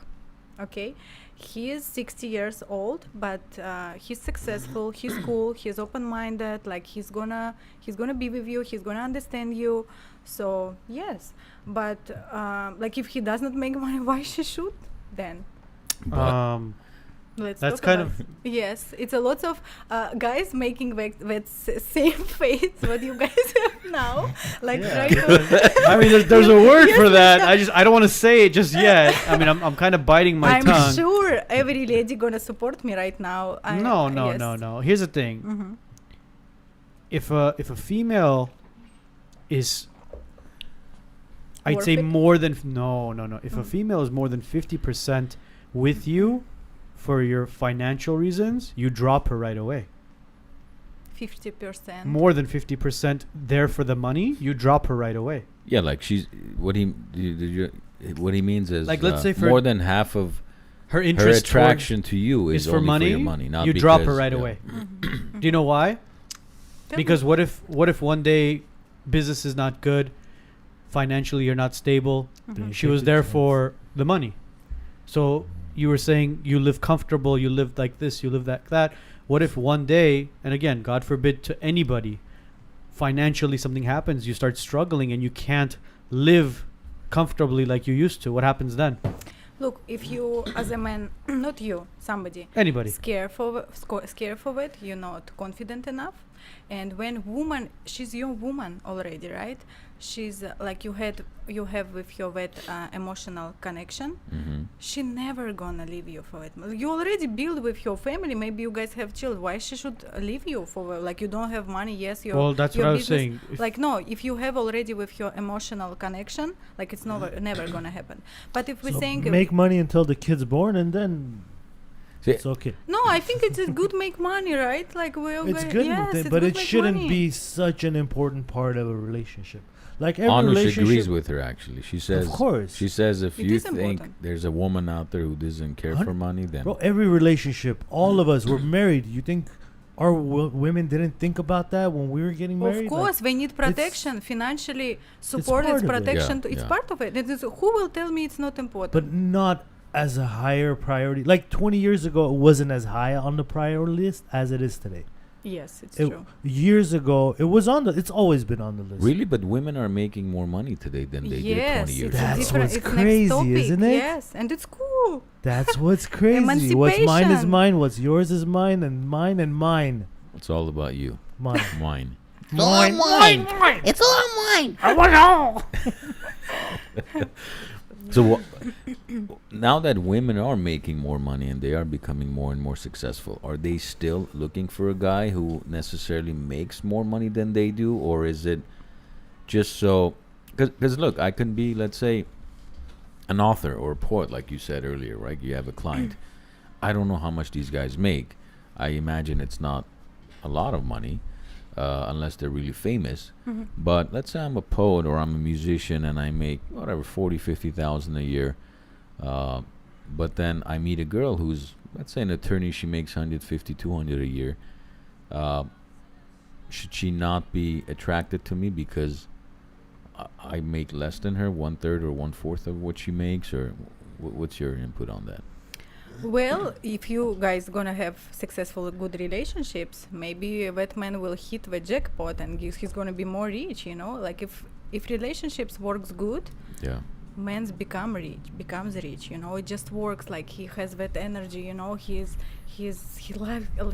Okay, he is 60 years old, but he's successful, he's cool, he's open-minded, like he's gonna be with you, he's gonna understand you. So yes, but like, if he does not make money, why she should then? But Let's That's talk kind about of- yes, it's a lot of guys making that same face what you guys have now, like Yeah. try to I mean, there's a word Yes, for that. yes, I don't want to say it just yet. I mean, I'm kind of biting my I'm tongue. sure every lady gonna support me right now. No. Here's the thing. Mm-hmm. If a female is, I'd Worth say it? more than no. If a female is more than 50% with you for your financial reasons, you drop her right away. 50%. More than 50% there for the money, you drop her right away. yeah, like she's what he means is Like, let's say for more than half of Her her interest attraction to you is for only money, for your money, not you drop her because- right yeah. away. Mhm. Do you know why? Tell Because me. what if one day business is not good, financially you're not stable. Mhm. She was there for the money. So you were saying you live comfortable, you live like this, you live that. What if one day, and again, God forbid to anybody, financially something happens, you start struggling and you can't live comfortably like you used to? What happens then? Look, if you as a man, not you, somebody, Anybody. scared for it, you're not confident enough. And when woman, she's your woman already, right? She's like you have with your that emotional connection. Mhm. She never gonna leave you for it. You already build with your family. Maybe you guys have children. Why she should leave you for, like, you don't have money? Yes, your Well, that's your what I was business- saying. If- Like, no, if you have already with your emotional connection, like, it's never gonna happen. But if we're So saying make money until the kid's born, and then See, it's okay. no, I think it's a good make money, right? Like, we all It's go- good, yes, it's but good it make shouldn't money. be such an important part of a relationship. Like every Anush relationship, agrees with her. Actually, she says. of course, She says if It you is think important. there's a woman out there who doesn't care for money, then bro. Every relationship, all of us were married. You think our women didn't think about that when we were getting married? Of course, they need protection, financially support. part It's of it. protection. Yeah, It's yeah. part of it. It is, who will tell me it's not important? But not as a higher priority. Like 20 years ago, it wasn't as high on the priority list as it is today. yes, it's It- true. Years ago, it was on the. It's always been on the list. really, but women are making more money today than they did Yes, 20 years it's ago. a That's different. what's it's crazy, next topic. isn't it? Yes, and it's cool. That's what's crazy. What's mine is Emancipation. mine. What's yours is mine, and mine. It's all about you. Mine. Mine. mine. It's all mine. So now that women are making more money and they are becoming more and more successful, are they still looking for a guy who necessarily makes more money than they do, or is it just so? Because look, I can be, let's say, an author or a poet, like you said earlier, right? You have a client. I don't know how much these guys make. I imagine it's not a lot of money, unless they're really famous. But let's say I'm a poet or I'm a musician and I make whatever 40, 50,000 a year. But then I meet a girl who's, let's say, an attorney. She makes 150, 200 a year. Should she not be attracted to me because I make less than her, 1/3 or 1/4 of what she makes, or what's your input on that? Well, if you guys gonna have successful, good relationships, maybe that man will hit the jackpot and he's gonna be more rich. Like if relationships works good, Yeah. man's becomes rich. It just works. Like he has that energy.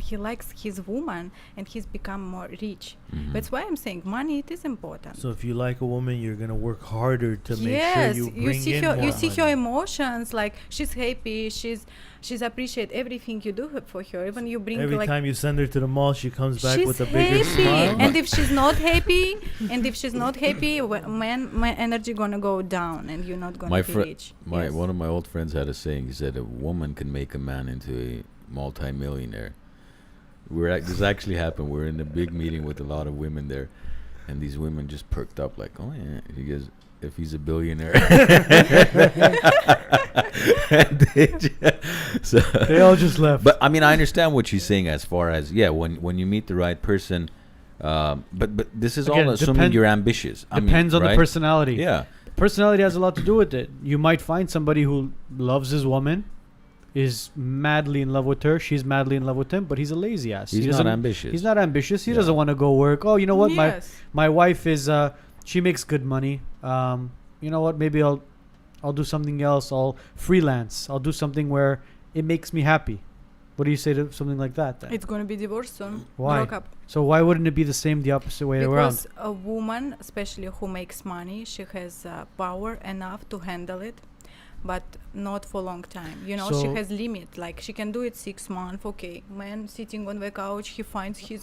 He likes his woman, and he's become more rich. That's why I'm saying money, it is important. So if you like a woman, you're gonna work harder to make Yes, sure you bring see in her, more you see her money. emotions. Like she's happy. She's appreciate everything you do for her. Even you bring Every like time you send her to the mall, she comes back she's with a bigger happy. smile. And if she's not happy, my energy gonna go down, and you're not gonna be rich. Yes. One of my old friends had a saying. He said a woman can make a man into a multi-millionaire. This actually happened. We're in a big meeting with a lot of women there, and these women just perked up like, oh yeah, he goes, if he's a billionaire. So They all just left. but I mean, I understand what she's saying as far as, yeah, when you meet the right person, but this is Again, all assuming you're ambitious. Depends on the right? personality. Yeah. Personality has a lot to do with it. You might find somebody who loves his woman, is madly in love with her, she's madly in love with him, but he's a lazy ass. He's not doesn't- ambitious. He's not ambitious. He Yeah. doesn't want to go work. Oh, you know what? Yes. My wife is she makes good money. You know what? Maybe I'll do something else. I'll freelance. I'll do something where it makes me happy. What do you say to something like that then? It's gonna be divorced soon. Why? Broke up. So why wouldn't it be the same, the opposite way around? Because a woman, especially who makes money, she has power enough to handle it, but not for long time. She So- has limit. Like she can do it 6 months. Okay, man sitting on the couch, he finds his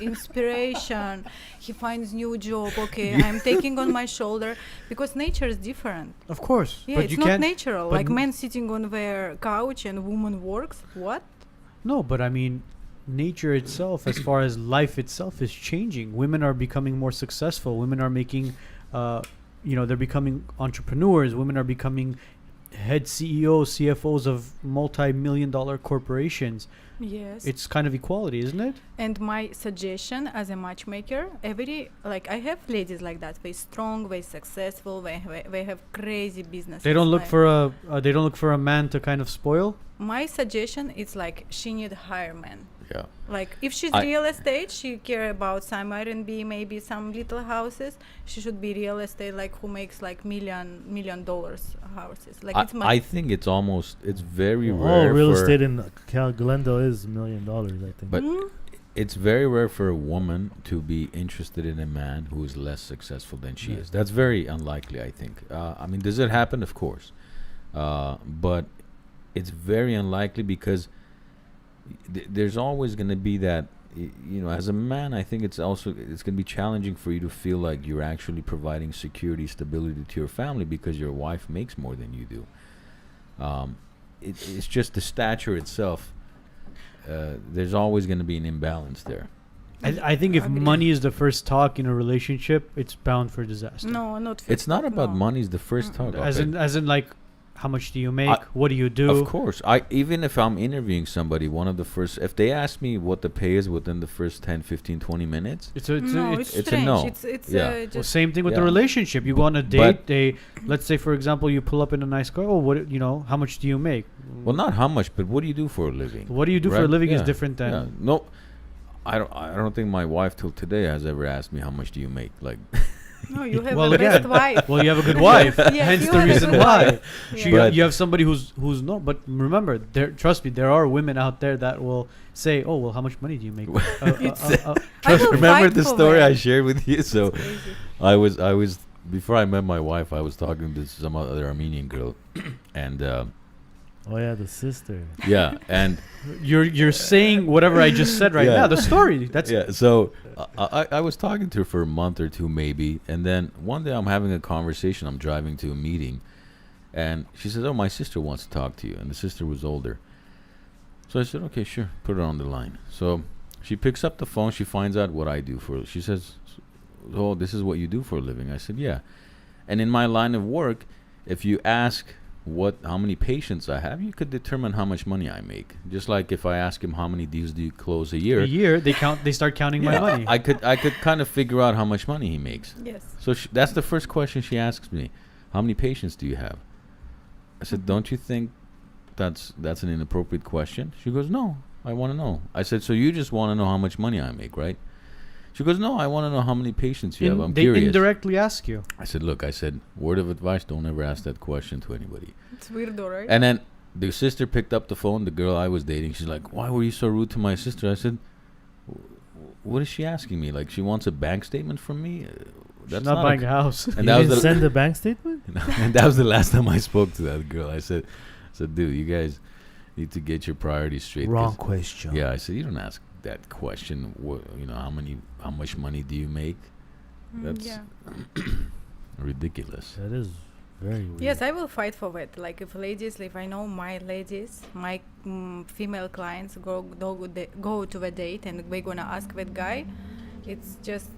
inspiration. He finds new job. Okay, I'm taking on my shoulder, because nature is different. Of course. Yeah, but it's you not can't. natural. but Like n- men sitting on their couch and woman works. What? No, but I mean, nature itself, as far as life itself, is changing. Women are becoming more successful. Women are making, they're becoming entrepreneurs. Women are becoming head CEOs, CFOs of multi-million-dollar corporations. Yes. It's kind of equality, isn't it? And my suggestion as a matchmaker, I have ladies like that. They strong, they successful, they have crazy business. They don't look for a man to kind of spoil. My suggestion is like she need hire man. Yeah. Like if she's real estate, she care about some R&B, maybe some little houses. She should be real estate, like who makes like million dollars houses. Like it's I think it's very All rare. real for, estate in Glendale is $1 million, I think. But it's very rare for a woman to be interested in a man who is less successful than she Yeah. is. That's very unlikely, I think. I mean, does it happen? Of course. But it's very unlikely because there's always going to be that, as a man, I think it's going to be challenging for you to feel like you're actually providing security, stability to your family because your wife makes more than you do. It's just the stature itself. There's always going to be an imbalance there. I think if Agree. money is the first talk in a relationship, it's bound for disaster. no, not. It's not about money is the first talk. As in like, how much do you make? What do you do? Of course. Even if I'm interviewing somebody, if they ask me what the pay is within the first 10, 15, 20 minutes, It's it's a strange. no. It's Yeah. Well, just same thing with the Yeah. relationship. You go on a date. Let's say, for example, you pull up in a nice car. Oh, how much do you make? well, not how much, but what do you do for a living? What do you do for a Right? living is Yeah. different than. Yeah. No, I don't think my wife till today has ever asked me how much do you make. Like, no. You have Well, the best again, wife. Well, you have a good wife. Yes, Hence you the have a reason good why. wife. You, But- you have somebody who's no. But remember, trust me, there are women out there that will say, "Oh, well, how much money do you make?" I will remember fight the for story that. I shared with you? So It's crazy. I was before I met my wife, I was talking to some other Armenian girl, and Oh yeah, the sister. yeah, and You're saying whatever I just said right Yeah. now. The story. That's yeah. So I was talking to her for a month or two maybe, and then one day I'm having a conversation. I'm driving to a meeting, And she said, "Oh, my sister wants to talk to you." And the sister was older. So I said, "Okay, sure, put her on the line." So she picks up the phone. She finds out what I do for. She says, "Oh, this is what you do for a living." I said, "Yeah." And in my line of work, if you ask how many patients I have, you could determine how much money I make. Just like if I ask him how many deals do you close a year, they start counting my money. I could kind of figure out how much money he makes. Yes. So that's the first question she asks me: "How many patients do you have?" I said, "Don't you think that's an inappropriate question?" She goes, "No, I want to know." I said, "So you just want to know how much money I make, right?" She goes, "No, I want to know how many patients you have. I'm they curious." indirectly ask you. I said, "Look," I said, "word of advice, don't ever ask that question to anybody." It's weird though, right? And then the sister picked up the phone, the girl I was dating. She's like, "Why were you so rude to my sister?" I said, "What is she asking me? Like, she wants a bank statement from me?" She's not buying a house. And You didn't send the bank statement? and that was the last time I spoke to that girl. I said, "Dude, you guys need to get your priorities straight." Wrong question. Yeah, I said, "You don't ask that question. How much money do you make?" That's Yeah. ridiculous. That is very weird. Yes, I will fight for it. Like if I know my ladies, my female clients go to a date and we're gonna ask that guy, it's just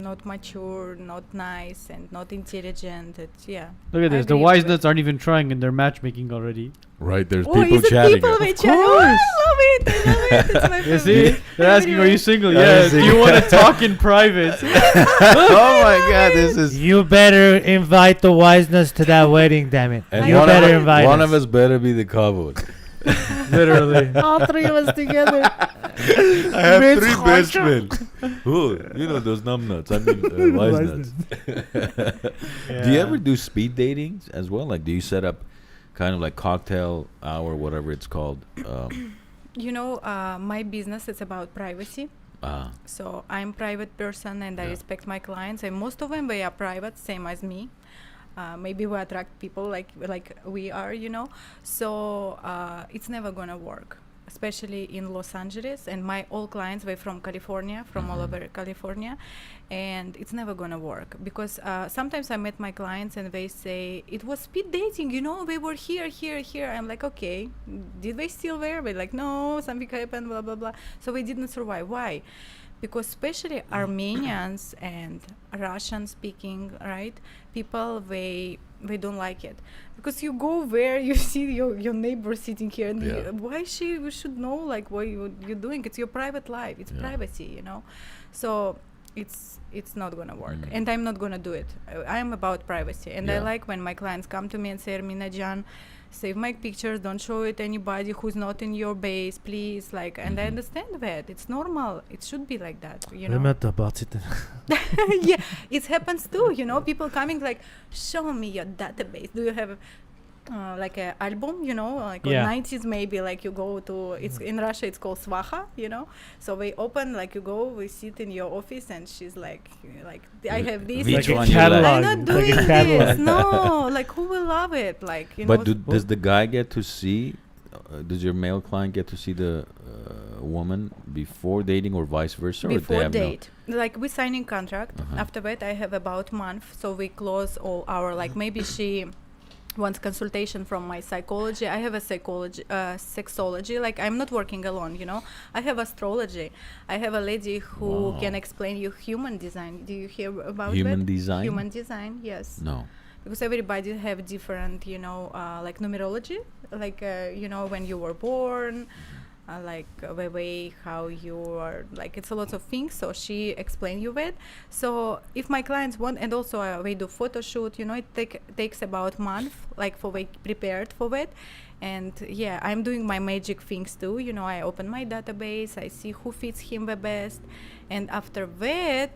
not mature, not nice, and not intelligent. Yeah. Look at I this. The agree wise with nuts aren't even trying and they're matchmaking already. Right, there's Oh, people is it chatting. people Of with chat? Oh, I love it. I love it. It's my You favorite. see? They're asking, "Are you single?" Are you Yeah. Do single? you want to talk in private? Oh my God, this is. You better invite the wiseness to that wedding, damn it. And You one better of, invite one us. of us better be the cowboy. Literally. All three of us together. I have Bitch, 3 Roger. best men. Who? You know those numbnuts. I mean, wise nuts. Do you ever do speed datings as well? Like, do you set up kind of like cocktail hour, whatever it's called? You know, my business is about privacy. So I'm private person and I Yeah. respect my clients, and most of them they are private, same as me. Maybe we attract people like we are, you know. So it's never gonna work, especially in Los Angeles. And my all clients were from California, from all over California, and it's never gonna work because sometimes I met my clients and they say it was speed dating. You know, they were here. I'm like, okay, did they still there? They're like, no, something happened, blah blah blah. So we didn't survive. Why? Because especially Armenians and Russian speaking, right, people, they don't like it because you go where you see your neighbor sitting here and we should know like what you're doing. It's your private life, it's privacy, you know. So it's not gonna work, and I'm not gonna do it. I'm about privacy, and I like when my clients come to me and say, "Ermina Jan, save my pictures, don't show it anybody who's not in your base, please." Like, and I understand that it's normal, it should be like that, you know. Yeah, it happens too, you know. People coming like, "Show me your database, do you have like a album, you know, like on 90s maybe, like you go to, it's in Russia it's called svaha, you know. So we open, like you go, we sit in your office and she's like I have this, Which like one a you catalog. I'm not doing Like a catalog. this. No, like who will love it? Like, you But know. does the guy get to see? Does your male client get to see the woman before dating or vice versa? Or they Before have date, like we signing contract. Uh-huh. After that, I have about month, so we close all our, like maybe she wants consultation from my psychology. I have a sexology. Like I'm not working alone, you know. I have astrology. I have a lady who can explain you human design. Do you hear about Human that? design? Human design, yes. No. Because everybody have different, you know, like numerology, like you know, when you were born, like the way how you are, like it's a lot of things. So she explained you that. So if my clients want, and also we do photo shoot, you know, it takes about month, like for we prepared for that. And yeah, I'm doing my magic things too, you know. I open my database, I see who fits him the best, and after that,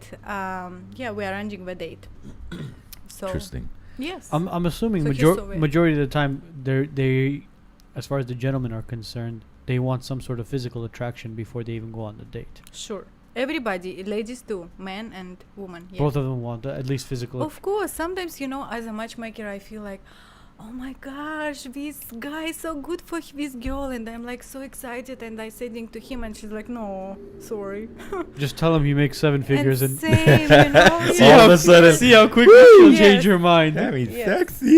we are arranging the date. So Interesting. yes, I'm assuming So he's so weird. majority of the time they, as far as the gentlemen are concerned, they want some sort of physical attraction before they even go on the date. sure. Everybody, ladies too, men and women. Yeah. Both of them want at least physical. Of course, sometimes, you know, as a matchmaker, I feel like, oh my gosh, this guy is so good for this girl, and I'm like so excited, and I saying to him, and she's like, no, sorry. Just tell him you make 7 figures and and same, you know. See all of a sudden, see how quickly she'll change Yes. her mind. I mean, Yes. sexy.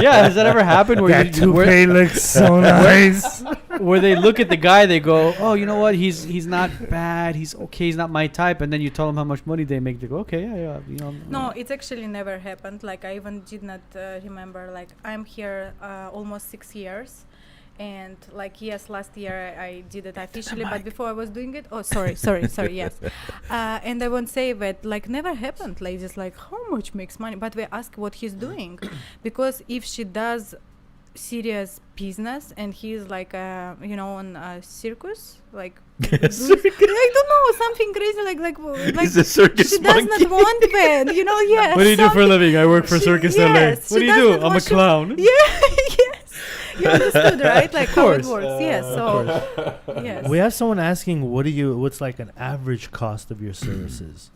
Yeah, has that ever happened where That toupee looks so nice. where they look at the guy, they go, oh, you know what, he's not bad, he's okay, he's not my type, and then you tell them how much money they make, they go, okay, yeah, you know. No, it's actually never happened. Like I even did not remember. Like I'm here almost 6 years, and like yes, last year I did it officially, but before I was doing it. Oh, sorry, yes. And I won't say that like never happened. Ladies like how much makes money, but we ask what he's doing, because if she does serious business and he's like you know on a circus like I don't know, something crazy like He's a circus she does monkey. not want that, you know. Yes. What do you do for a living? I work for She- Circus yes, LA. she What do you do? doesn't I'm a want to- clown. Yeah. Yes. You understood, right? Like how it course. works. Yes. So. Yes. We have someone asking, what's like an average cost of your services?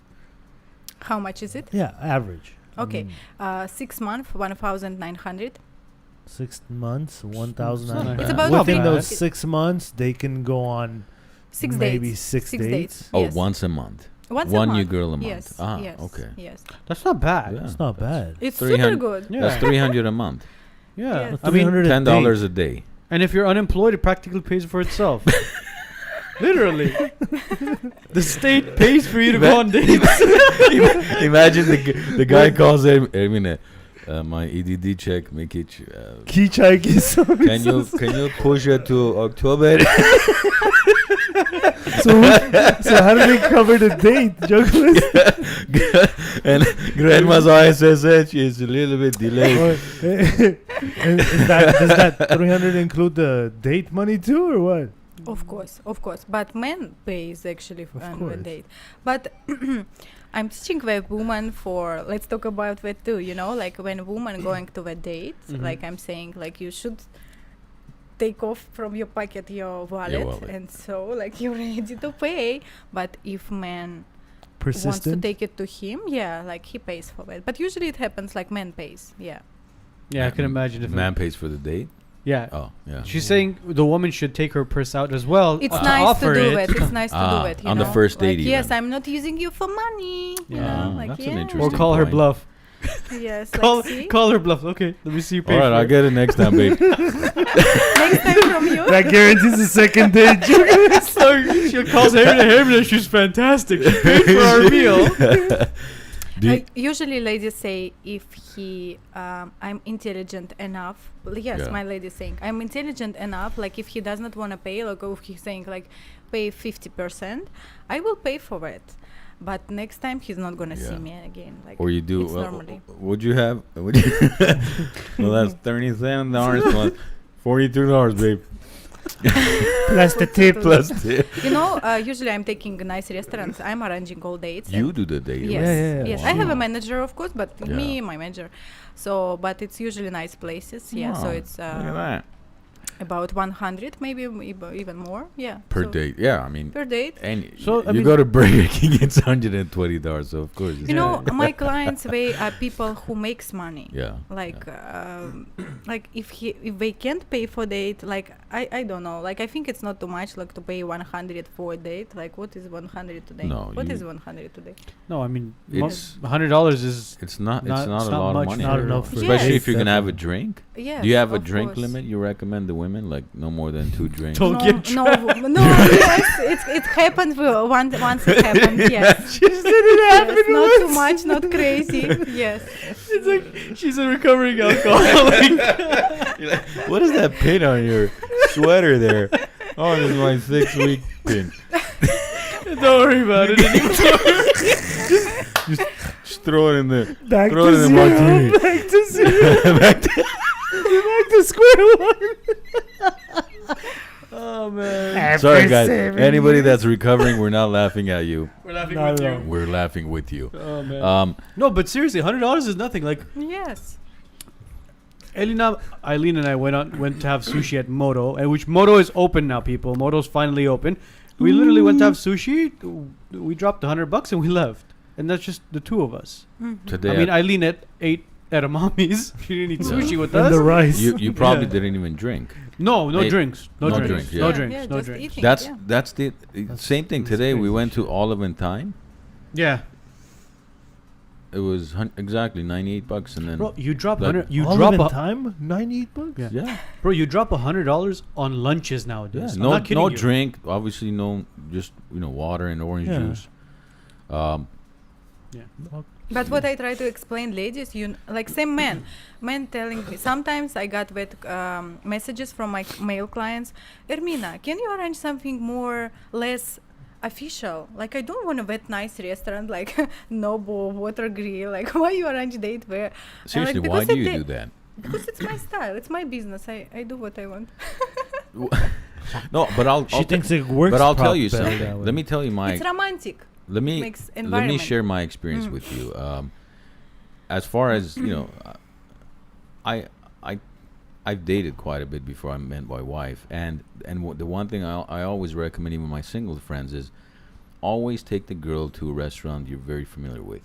How much is it? Yeah, average. I Okay. mean, 6 months, 1,900. 6 months, 1,000. It's not It's bad. about Not Within bad. those 6 months, they can go on 6 maybe dates. 6 6 dates. Oh, Yes. once a month. Once One a new month. girl a month. Yes. Ah, yes. okay. Yes. That's not bad. Yeah. It's not bad. It's super 300 good. Yeah. That's 300 a month. Yeah. Yes. I mean, 300 a $10 day. a day. and if you're unemployed, it practically pays for itself. Literally. The state pays for you to go on dates. Imagine the guy calls him. I mean, my EDD check, make it. Keycheck is so Can you push it to October? so how do they cover the date, Douglas? And grandma's ISSH is a little bit delayed. Does that 300 include the date money too, or what? Of course. But men pays actually Of on the course. date. But I'm teaching the woman for. Let's talk about that too. You know, like when woman going to the date, Mhm. like I'm saying, like you should take off from your pocket your wallet, wallet. and so like you're ready to pay. But if man wants to Persistent. take it to him, yeah, like he pays for it. But usually it happens like man pays. Yeah. Yeah, I can imagine if Man pays for the date. Yeah. Oh, yeah. She's saying the woman should take her purse out as well. It's to nice to offer do it. it. It's nice to do it. You On know? the first date Like, yes, even. I'm not using you for money. You Yeah. know, Ah, like that's an yeah. Or interesting call her point. bluff. Yes. Call like, see? call her bluff. Okay, let me see you pay All right, for I'll it. get it next time, babe. Next time from you. That guarantees a second date. So she calls Hamina. She's fantastic. She paid for our meal. Do you- Usually ladies say if he I'm intelligent enough. Yes, Yeah. my lady saying I'm intelligent enough, like if he does not want to pay, like if he's saying like pay 50%, I will pay for it, but next time he's not gonna see Yeah. me again, like or you do? it's normally. Would you have? Would you well, that's $37 plus $42, babe. Plus the tip. Plus tip. You know, usually I'm taking nice restaurants, I'm arranging all dates. You and do the date. Yes, Yeah. yes. I have a manager, of course, but Yeah. me, my manager. So, but it's usually nice places. Yeah. So Wow, it's Look at that. about 100, maybe even more. Yeah. Per so date. Yeah, I mean, Per date. and So, I you mean- go to Burger King, it's $120. So of course, it's You know, my clients, they are people who makes money. yeah. Like if they can't pay for date, like I don't know. Like I think it's not too much, like to pay 100 for a date. Like what is 100 today? No, What you- is 100 today? No, I mean, It's- $100 is It's not. Not- It's not it's a not lot much of money. Not enough for Especially Yes. if you're gonna have a drink. Yes. Do you have a of drink course. limit? You recommend the women like no more than 2 drinks. Don't no, get no, no. Yes, it happened once it happened. Yes. She said it Yes, happened not once. too much, not crazy. Yes. It's like she's a recovering alcoholic. You're like, what is that pin on your sweater there? Oh, this is my 6-week pin. Don't worry about it anymore. Just throw it in the. Back Throw to it in the zero. martini. Back to zero. Back to- Back to square one. Oh man. After Sorry, guys. 7 Anybody years. that's recovering, we're not laughing at you. We're laughing Not with at you. all. We're laughing with you. Oh man. No, but seriously, $100 is nothing. Like Yes. Elina, Eileen, and I went to have sushi at Moto, and which Moto is open now. People, Moto's finally open. We literally went to have sushi. We dropped $100 and we left, and that's just the two of us. Mhm. Today, I mean, Eileen ate edamames. She didn't eat Yeah. sushi with And us. the rice. You probably Yeah. didn't even drink. No Hey, drinks. No no drinks. drinks, No yeah. drinks. Yeah, No just drinks. eating. That's yeah. that's the same thing. That's Today we crazy. went to Olive and Thyme. Yeah. It was exactly $98, and then Bro, you drop Like, 100. You Olive drop and a, Thyme, $98. Yeah. yeah, bro. You drop $100 on lunches nowadays. I'm no not kidding no you. drink. Obviously, no, just water and orange Yeah. juice. But what I try to explain, ladies, like same men telling me. Sometimes I got with messages from my male clients. Ermina, can you arrange something less official? Like I don't want a wet nice restaurant like Nobu Water Grill. Like why you arrange date where? Seriously, like, why because do you it do that? Because it's my style. It's my business. I do what I want. No, but She thinks it works. But I'll tell you better something. that way. Let me tell you my. It's romantic. Let me makes let me environment. share my experience Mm. with you. As far as I've dated quite a bit before I met my wife, and the one thing I always recommend even my single friends is always take the girl to a restaurant you're very familiar with.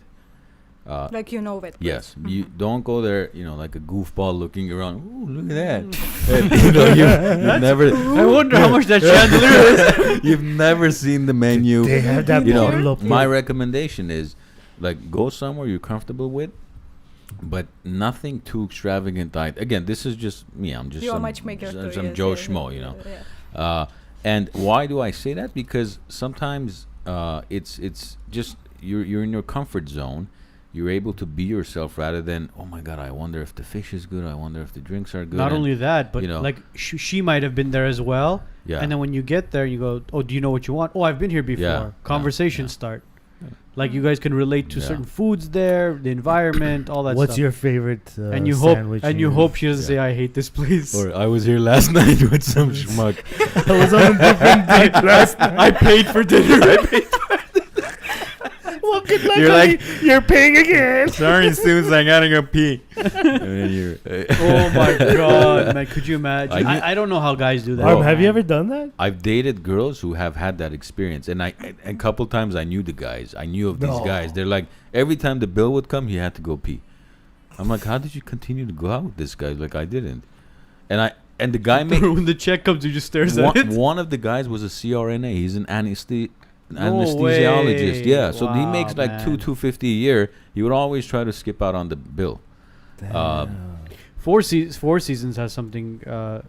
Like you know it. Yes, you don't go there, like a goofball looking around. Ooh, look at that! Mm. And, you've never. I wonder how much that chandelier is. You've never seen the menu. They have that You know, bottle of my recommendation is like go somewhere you're comfortable with, but nothing too extravagant. Again, this is just me. I'm just You're a some, matchmaker too, some yes, Joe yes, Schmo, yeah. And why do I say that? Because sometimes it's just you're in your comfort zone. You're able to be yourself rather than, oh my God, I wonder if the fish is good. I wonder if the drinks are good. Not and, only that, but like she might have been there as well. yeah, And then when you get there, you go, "Oh, do you know what you want?" "Oh, I've been here before." Yeah, Conversations yeah. start. Like you guys can relate to Yeah. certain foods there, the environment, all that What's stuff. your favorite and you sandwich? hope she doesn't Yeah. say, "I hate this place." or I was here last night with some schmuck. I was on a different date last night. I paid for dinner. Well, good luck. You're honey. like- you're paying again. Sorry, Susan, I gotta go pee. And then you're, Oh my God, man! Could you imagine? I knew- I don't know how guys do that. Bro, Have you man. ever done that? I've dated girls who have had that experience, and a couple times I knew the guys. I knew of these No. guys. They're like every time the bill would come, he had to go pee. I'm like, how did you continue to go out with this guy? Like I didn't, and the guy made when the check comes, he just stares at it. one of the guys was a CRNA. He's an No anesthesiologist. way. Yeah, so he Wow, makes like man. $250 a year. He would always try to skip out on the bill. Four Seasons has something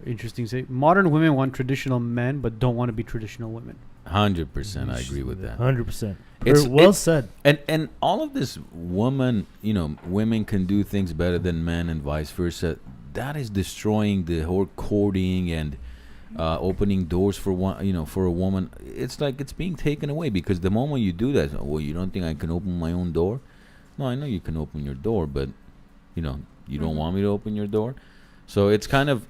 interesting to say. Modern women want traditional men, but don't want to be traditional women. 100%, I agree with that. 100%. It's- Well it- said. And all of this women can do things better than men and vice versa. That is destroying the whole courting and opening doors for for a woman. It's like it's being taken away because the moment you do that, well, you don't think I can open my own door? No, I know you can open your door, but you don't want me to open your door. So it's kind of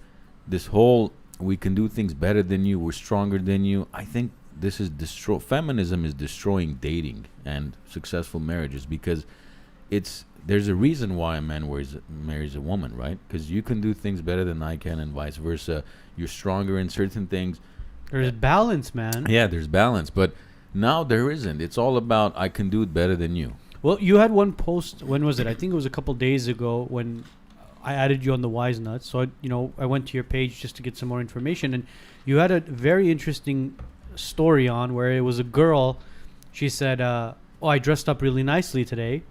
this whole we can do things better than you, we're stronger than you. I think this is feminism is destroying dating and successful marriages because there's a reason why a man marries a woman, right? Because you can do things better than I can and vice versa. You're stronger in certain things. There's balance, man. Yeah, there's balance, but now there isn't. It's all about I can do it better than you. Well, you had one post. When was it? I think it was a couple days ago when I added you on the Wise Nuts. So I went to your page just to get some more information, and you had a very interesting story on where it was a girl. She said, "Oh, I dressed up really nicely today,"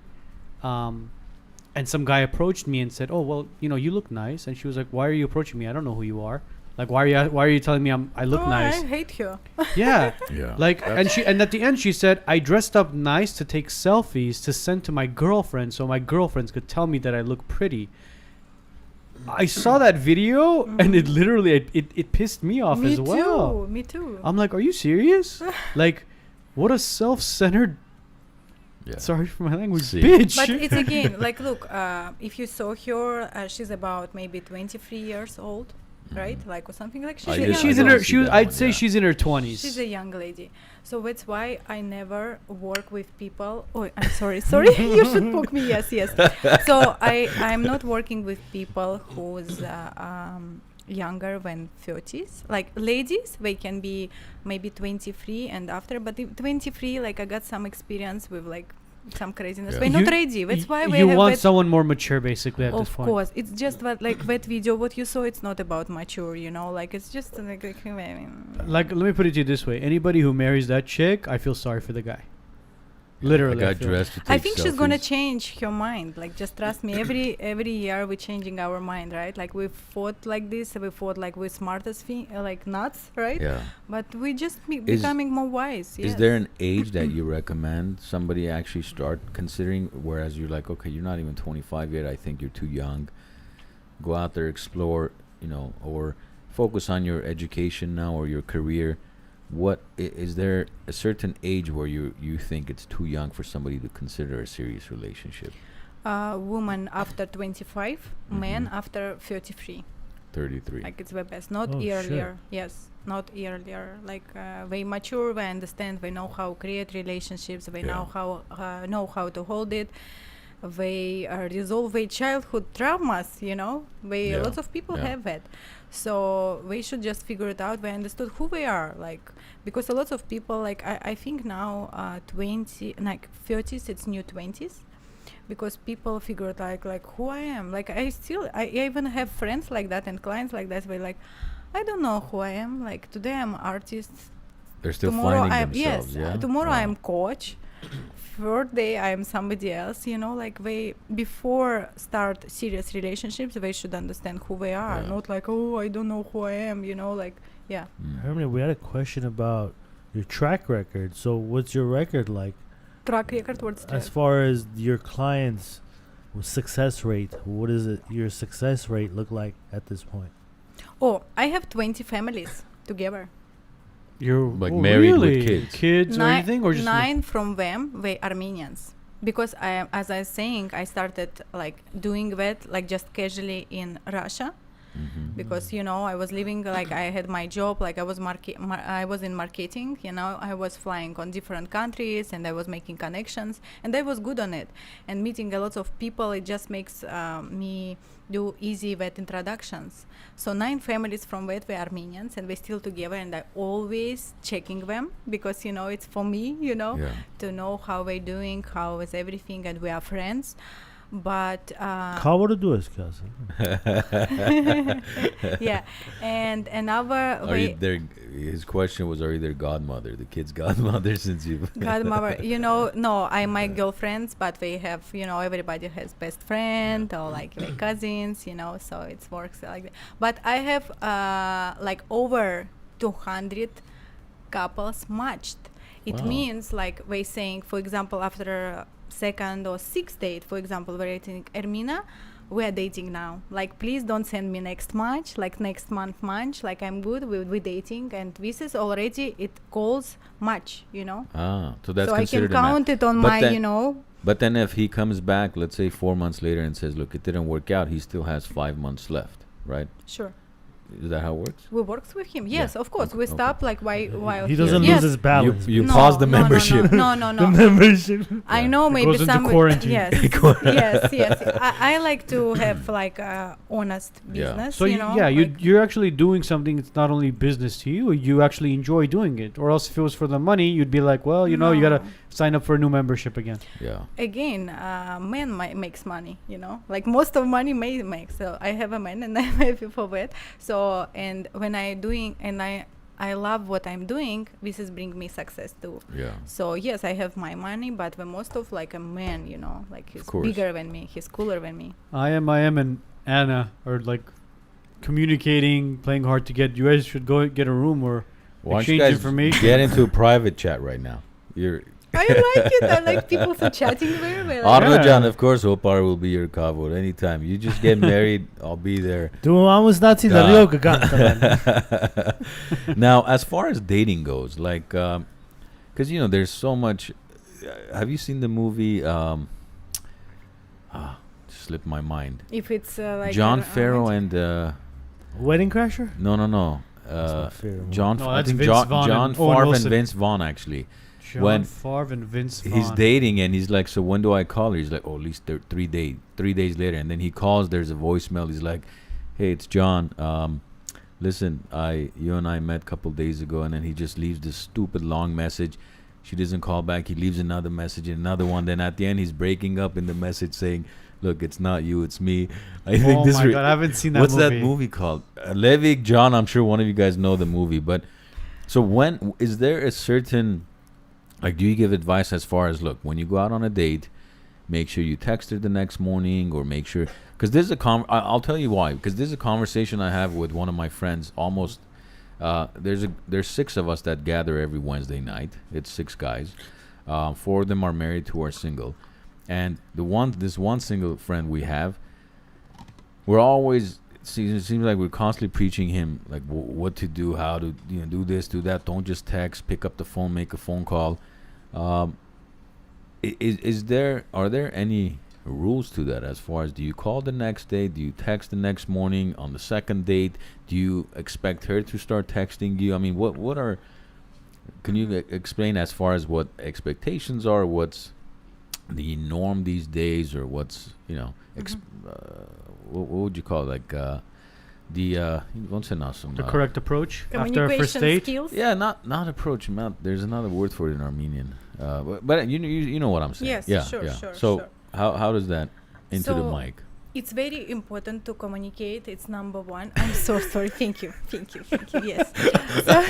and some guy approached me and said, "Oh, well, you look nice." And she was like, "Why are you approaching me? I don't know who you are. Like, why are you telling me I look nice?" I hate you. Yeah. Yeah. Like, and at the end she said, "I dressed up nice to take selfies to send to my girlfriend so my girlfriends could tell me that I look pretty." I saw that video and it literally it pissed me off Me as well. Me too. I'm like, "Are you serious? Like, what a self-centered, Yeah. sorry for my language, See. bitch." But it's again like, look, if you saw her, she's about maybe 23 years old, right? Like or something like I a did- young she's I in don't her. see that I'd one, say yeah. she's in her 20s. She's a young lady. So that's why I never work with people. Oh, I'm sorry. You should book me. Yes. So I'm not working with people who's younger than 30s. Like ladies, they can be maybe 23 and after. But 23, like I got some experience with like some craziness. Yeah. We're not ready. That's why we you have want that. someone more mature, basically, at this Of point. course, it's just that like that video. What you saw, it's not about mature. Like it's just like Like, let me put it to you this way: anybody who marries that chick, I feel sorry for the guy. Literally, I I got feel. dressed to take I think she's gonna selfies. change her mind. Like, just trust me. Every year we're changing our mind, right? Like we fought like this. We fought like with smartest like nuts, right? Yeah. But we just Is- becoming more wise. Is yes. there an age that you recommend somebody actually start considering? Whereas you're like, okay, you're not even 25 yet. I think you're too young. Go out there, explore, or focus on your education now or your career. What is there a certain age where you think it's too young for somebody to consider a serious relationship? Woman after 25, men Mhm. after 33. 33. Like it's the best, not Oh, shit. earlier. Yes, not earlier. Like they mature, they understand, they know how create relationships, they Yeah. know how to hold it. They resolve their childhood traumas. They Yeah. lots of people Yeah. have that. So they should just figure it out. They understood who they are, like because a lot of people like I think now 20 like 30s it's new 20s because people figured like who I am. Like I even have friends like that and clients like that. They're like, I don't know who I am. Like today I'm artist. They're still Tomorrow finding I'm themselves. yes. Yeah. Tomorrow Wow. I'm coach. Third day I'm somebody else. Like they before start serious relationships, they should understand who they are. Yeah. Not like I don't know who I am. Like yeah. Mm. Herman, we had a question about your track record. So, what's your record like Track record what's as far as your clients' success rate? What is it? Your success rate look like at this point? Oh, I have 20 families together. You're Like married with really? kids? or anything, or just 9 from them they Armenians. Because as I was saying, I started like doing that like just casually in Russia. Mhm. Because I was living like I had my job, like I was I was in marketing. I was flying on different countries and I was making connections and I was good on it and meeting a lot of people. It just makes me do easy vet introductions. So 9 families from vet were Armenians and we're still together and I always checking them because it's for me Yeah. to know how they're doing, how is everything, and we are friends. But Kavga duas casa. yeah, and another Are you their? His question was, are you their godmother, the kid's godmother, since you? godmother, no, I'm my girlfriends, but we have, everybody has best friend or like their cousins, so it works like that. But I have like over 200 couples matched. It Wow. means like we saying, for example, after second or sixth date, for example, we're dating Ermina, we are dating now. Like, please don't send me next match, like next month match. Like, I'm good, we're dating, and this is already, it calls match, So that's so I can considered a match. count it on But my, then- But then if he comes back, let's say 4 months later, and says, "Look, it didn't work out," he still has 5 months left, right? Sure. Is that how it works? We works with him. Yes, Yeah. of course. Okay, We okay. stop like while He doesn't yes. lose his balance. You No, pause the no, membership. No, no, no. The membership. I Yeah. know It maybe goes into some quarantine. yes, yes. I like to have like honest Yeah. business. So like, you're actually doing something. It's not only business to you. You actually enjoy doing it. Or else, if it was for the money, you'd be like, well, you gotta no. sign up for a new membership again. Yeah. Again, man makes money. Like most of money makes. So I have a man and I'm happy for that. So and when I doing and I love what I'm doing, this is bring me success too. Yeah. So yes, I have my money, but the most of like a man, like he's course. bigger than me, he's cooler than me. I am, and Anna are like communicating, playing hard to get. You guys should go get a room or Why don't you exchange guys information. get into a private chat right now? You're I like it. I like people for chatting very well. Arnojan, of course. Opar will be your kavod anytime. You just get married, I'll be there. Думаю, знати Да. Rio Giganta. Now, as far as dating goes, like, because there's so much. Have you seen the movie? Slipped my mind. If it's like John a Farrow romantic- and Wedding Crasher? no. That's not fair. John. No, I that's think Vince Vaughn John and Owen Favre and Wilson. Vince Vaughn actually. John when Favre and Vince Vaughn. He's dating and he's like, so when do I call her? He's like, oh, at least 3 days. 3 days later, and then he calls. There's a voicemail. He's like, hey, it's John. Listen, you and I met a couple days ago, and then he just leaves this stupid long message. She doesn't call back. He leaves another message and another one. Then at the end, he's breaking up in the message saying, "Look, it's not you, it's me." I think Oh this. my God, I haven't seen that What's movie. that movie called? Levig, John. I'm sure one of you guys know the movie. But so when is there a certain, like, do you give advice as far as, look, when you go out on a date, make sure you text her the next morning, or make sure, because this is a I'll tell you why. Because this is a conversation I have with one of my friends. Almost, there's 6 of us that gather every Wednesday night. It's 6 guys. 4 of them are married, 2 are single, and this one single friend we have, we're always. It seems like we're constantly preaching him like what to do, how to do this, do that. Don't just text. Pick up the phone, make a phone call. Are there any rules to that as far as, do you call the next day? Do you text the next morning on the second date? Do you expect her to start texting you? I mean, can you explain as far as what expectations are, what's the norm these days, or what's, what would you call it? Like The correct approach after a Communication first date. skills. yeah, not approach. There's another word for it in Armenian, but you know what I'm saying. Yes, yeah, sure, yeah. sure, So sure. how does that into the So, mic? It's very important to communicate. It's number one. I'm so sorry. Thank you. Yes. So,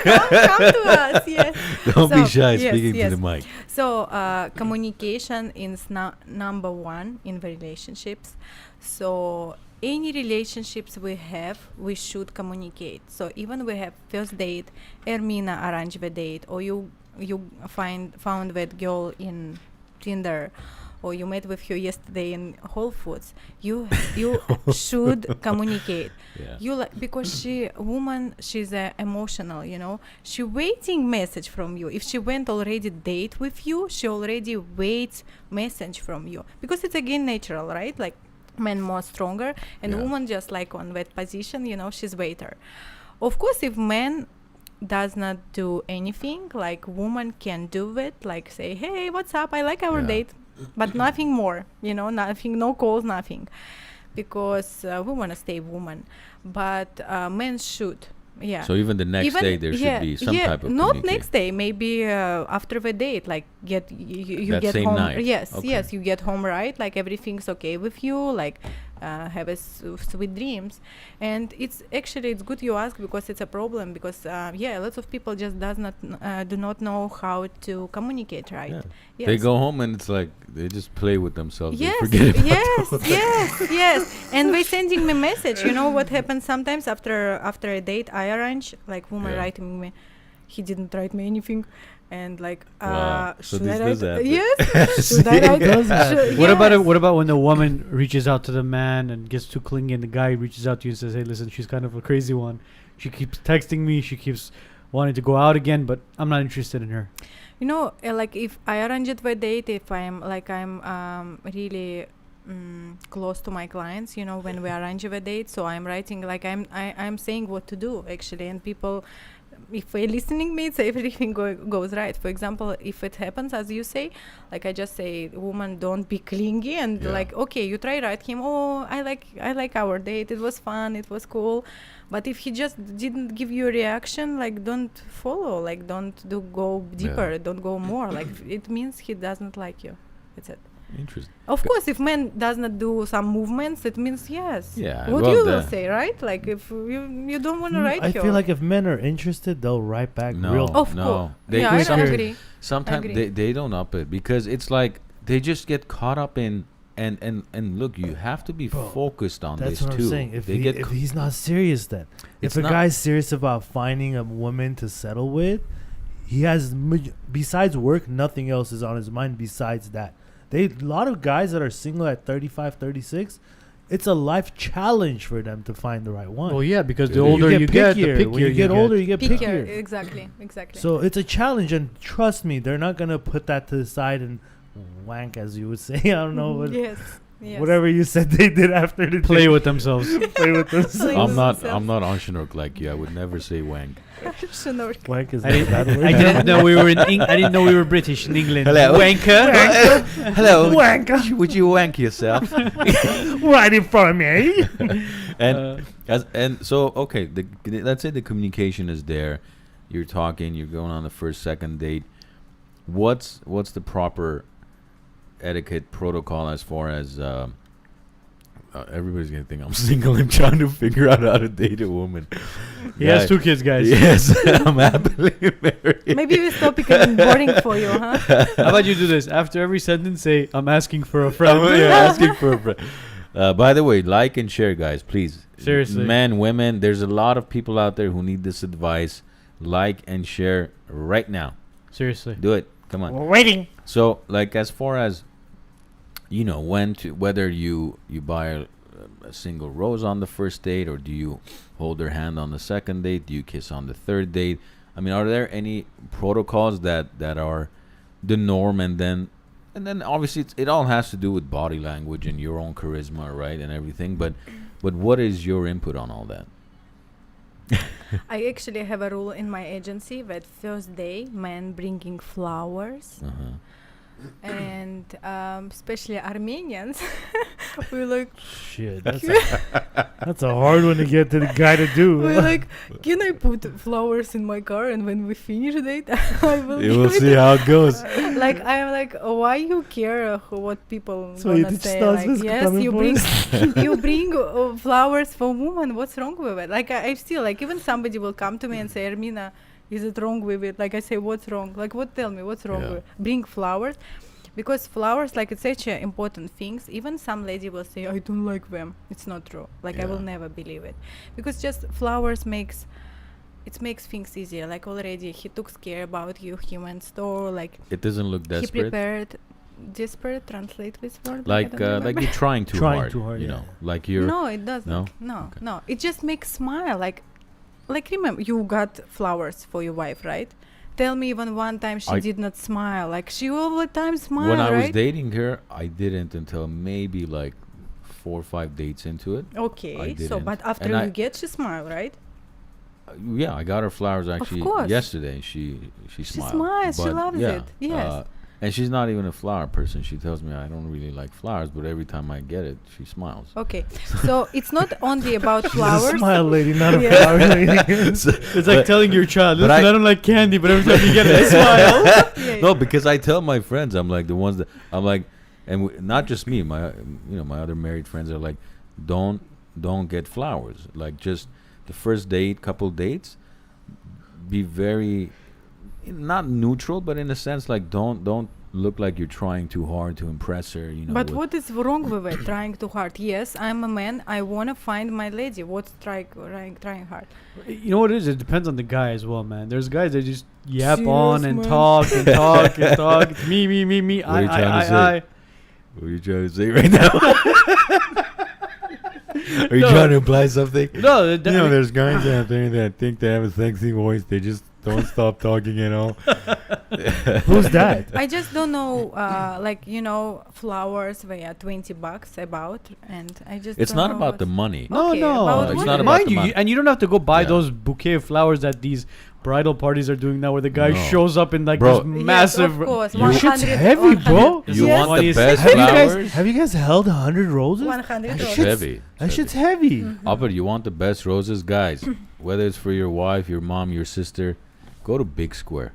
come to us. Yes. Don't be So, shy yes, speaking yes. to the mic. So communication is number one in the relationships. So any relationships we have, we should communicate. So even we have first date, Ermina arranged the date, or you found that girl in Tinder, or you met with her yesterday in Whole Foods, you should communicate. Yeah. Because she's emotional, she waiting message from you. If she went already date with you, she already waits message from you, because it's again natural, right? Like men more stronger, and woman just like on that position, she's waiter. Of course, if man does not do anything, like woman can do it, like say, "Hey, what's up? I like our date," but nothing more, nothing, no calls, nothing, because we want to stay woman. But men should, So even the next day there should be some type of not communication. next day, maybe after the date, like you That get same home. night. Yes, Okay. yes, you get home, right? Like everything's okay with you, like have a sweet dreams. And it's good you ask, because it's a problem, because lots of people just do not know how to communicate, right? Yeah. Yes. They go home and it's like they just play with themselves. Yes, They forget about yes. And they sending me message. You know what happens sometimes after a date I arrange, like woman writing me, he didn't write me anything, and like Wow. So should this I does write? happen. Yes, should I write? does happen. What about when the woman reaches out to the man and gets too clingy, and the guy reaches out to you and says, "Hey, listen, she's kind of a crazy one. She keeps texting me. She keeps wanting to go out again, but I'm not interested in her." Like if I arrange it for date, if I'm really close to my clients, when we arrange a date, so I'm writing, like I'm saying what to do actually, and people, if they're listening me, so everything goes right. For example, if it happens as you say, like I just say, woman, don't be clingy, and like, okay, you try write him, oh, I like our date, it was fun, it was cool. But if he just didn't give you a reaction, like don't follow, like don't go deeper, don't go more, like it means he doesn't like you. That's it. Interesting. Of course, if man does not do some movements, it means yes. Yeah. What well, you will say, right? Like if you don't want to write I her. feel like if men are interested, they'll write back real. Of no. course. They, Yeah, I some- agree. Sometimes agree. they don't up it, because it's like they just get caught up in and look, you have to be focused on That's this what too. I'm saying. If, they he, get if he's not serious, then It's if a not- guy's serious about finding a woman to settle with, he has besides work, nothing else is on his mind besides that. A lot of guys that are single at 35, 36, it's a life challenge for them to find the right one. Well, yeah, because the You older you get, the pickier. pickier When you get older, you get Pickier, pickier. exactly. So it's a challenge, and trust me, they're not gonna put that to the side and wank, as you would say. I don't know, but yes. whatever you said they did after the play with themselves. play with themselves. Play I'm with not themselves. Anshinok like you. I would never say wank. Schnork. Wank is I not didn't, that word. I didn't know we were I didn't know we were British in England. Hello. Wanker. Hello. Wanker. Would you wank yourself? Right in front of me. And so okay, let's say the communication is there. You're talking. You're going on the first, second date. what's the proper etiquette protocol as far as everybody's gonna think I'm single and trying to figure out how to date a woman. He has 2 kids, guys. Yes, I'm happily married. Maybe this topic is boring for you, huh? How about you do this? After every sentence, say, I'm asking for a friend. Asking for a friend. By the way, like and share, guys, please. Seriously. Men, women, there's a lot of people out there who need this advice. Like and share right now. Seriously. Do it. Come on. We're waiting. So, like, as far as whether you buy a single rose on the first date, or do you hold their hand on the second date? Do you kiss on the third date? I mean, are there any protocols that are the norm? And then obviously it all has to do with body language and your own charisma, right, and everything. But what is your input on all that? I actually have a rule in my agency that first day, men bringing flowers. Uh-huh. And especially Armenians, we're like, Shit, that's a hard one to get to the guy to do. we're like, can I put flowers in my car, and when we finish it, I will. You will give see it. how it goes. Like, I'm like, why you care what people So you gonna did say? stars Like, with yes, coming you for bring us? you bring flowers for women. What's wrong with it? Like, I still like, even somebody will come to me and say, Ermina, is it wrong with it? Like, I say, what's wrong? Like, tell me what's wrong with it? Bring flowers. Because flowers, like, it's such a important things. Even some lady will say, I don't like them. It's not true. Like, I will never believe it. Because just flowers makes things easier. Like, already he took care about you, he went store, like, It doesn't look he desperate. prepared. Desperate, translate this word. Like I don't like remember. you're trying too Trying hard. too hard, You yeah. know, like you're. No, it doesn't. No? No. It just makes smile. Like remember, you got flowers for your wife, right? Tell me even one time she did not smile. Like, she all the time smile, When I right? was dating her, I didn't until maybe like 4 or 5 dates into it. Okay, I so didn't. but after And you get, she smile, right? Yeah, I got her flowers actually course. yesterday. She She smiled. smiles, she But loves yeah, it, yes. and she's not even a flower person. She tells me I don't really like flowers, but every time I get it, she smiles. Okay, so it's not only about She's a flowers. smile lady, not a Yeah. flower lady. It's like telling your child, but listen, I don't like candy, but every time you get it, I smile. Yeah, No, because I tell my friends, I'm like the ones that I'm like, and not just me, my my other married friends are like, don't get flowers. Like, just the first date, couple dates, be very not neutral, but in a sense, like, don't look like you're trying too hard to impress her. You know. But what is wrong with it? Trying too hard? Yes, I'm a man. I wanna find my lady. What's trying hard? You know what it is? It depends on the guy as well, man. There's guys that just yap Serious, on and man. talk and talk and talk. It's me, What are you trying to say? I. What are you trying to say right now? Are you No. trying to imply something? No, There's guys out there that think they have a sexy voice. They just don't stop talking, Who's that? I just don't know. Flowers. They are $20 about, and I just. It's don't not know about what- the money. No, Okay, no. about It's what not it about Mind the you, money. and you don't have to go buy Yeah. those bouquet of flowers that these bridal parties are doing now, where the guy No. shows up in like Bro. this massive. Yes, of course. You- 100, Shit's heavy, bro. You Yes. want the Yes. best Have you flowers? guys have you guys held 100 roses? 100 That It's shit's- heavy. That shit's heavy. Upper, you want the best roses, guys. Whether it's for your wife, your mom, your sister, go to Big Square.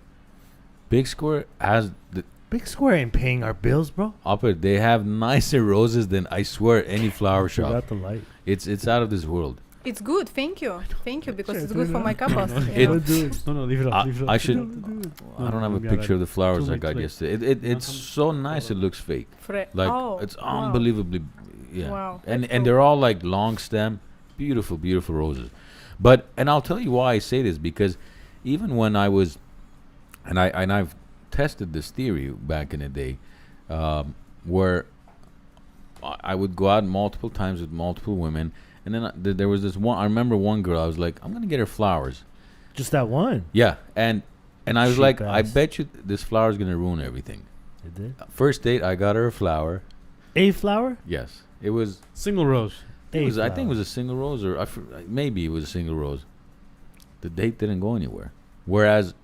Big Square has the Big Square ain't paying our bills, bro. upper. They have nicer roses than I swear any flower shop. Forgot the light. It's out of this world. It's good. Thank you, because Sure, it's do good it for now. my couples. It- you know. No, leave it up. Leave it up. I should. I don't have a Yeah, picture of the flowers too I late, got too late. yesterday. It's so nice. It looks fake. Like, it's wow. unbelievably, yeah. Wow, And that's and cool. they're all like long stem, beautiful roses. And I'll tell you why I say this, because even when I was, and I've tested this theory back in the day, where I would go out multiple times with multiple women, and then there was this one. I remember one girl. I was like, I'm gonna get her flowers. Just that one. Yeah, and I was Cheap like, I ass. bet you this flower's gonna ruin everything. It did. First date, I got her a flower. A flower? Yes, it was. Single rose. It A was, I think it flower. was a single rose, or maybe it was a single rose. The date didn't go anywhere. Whereas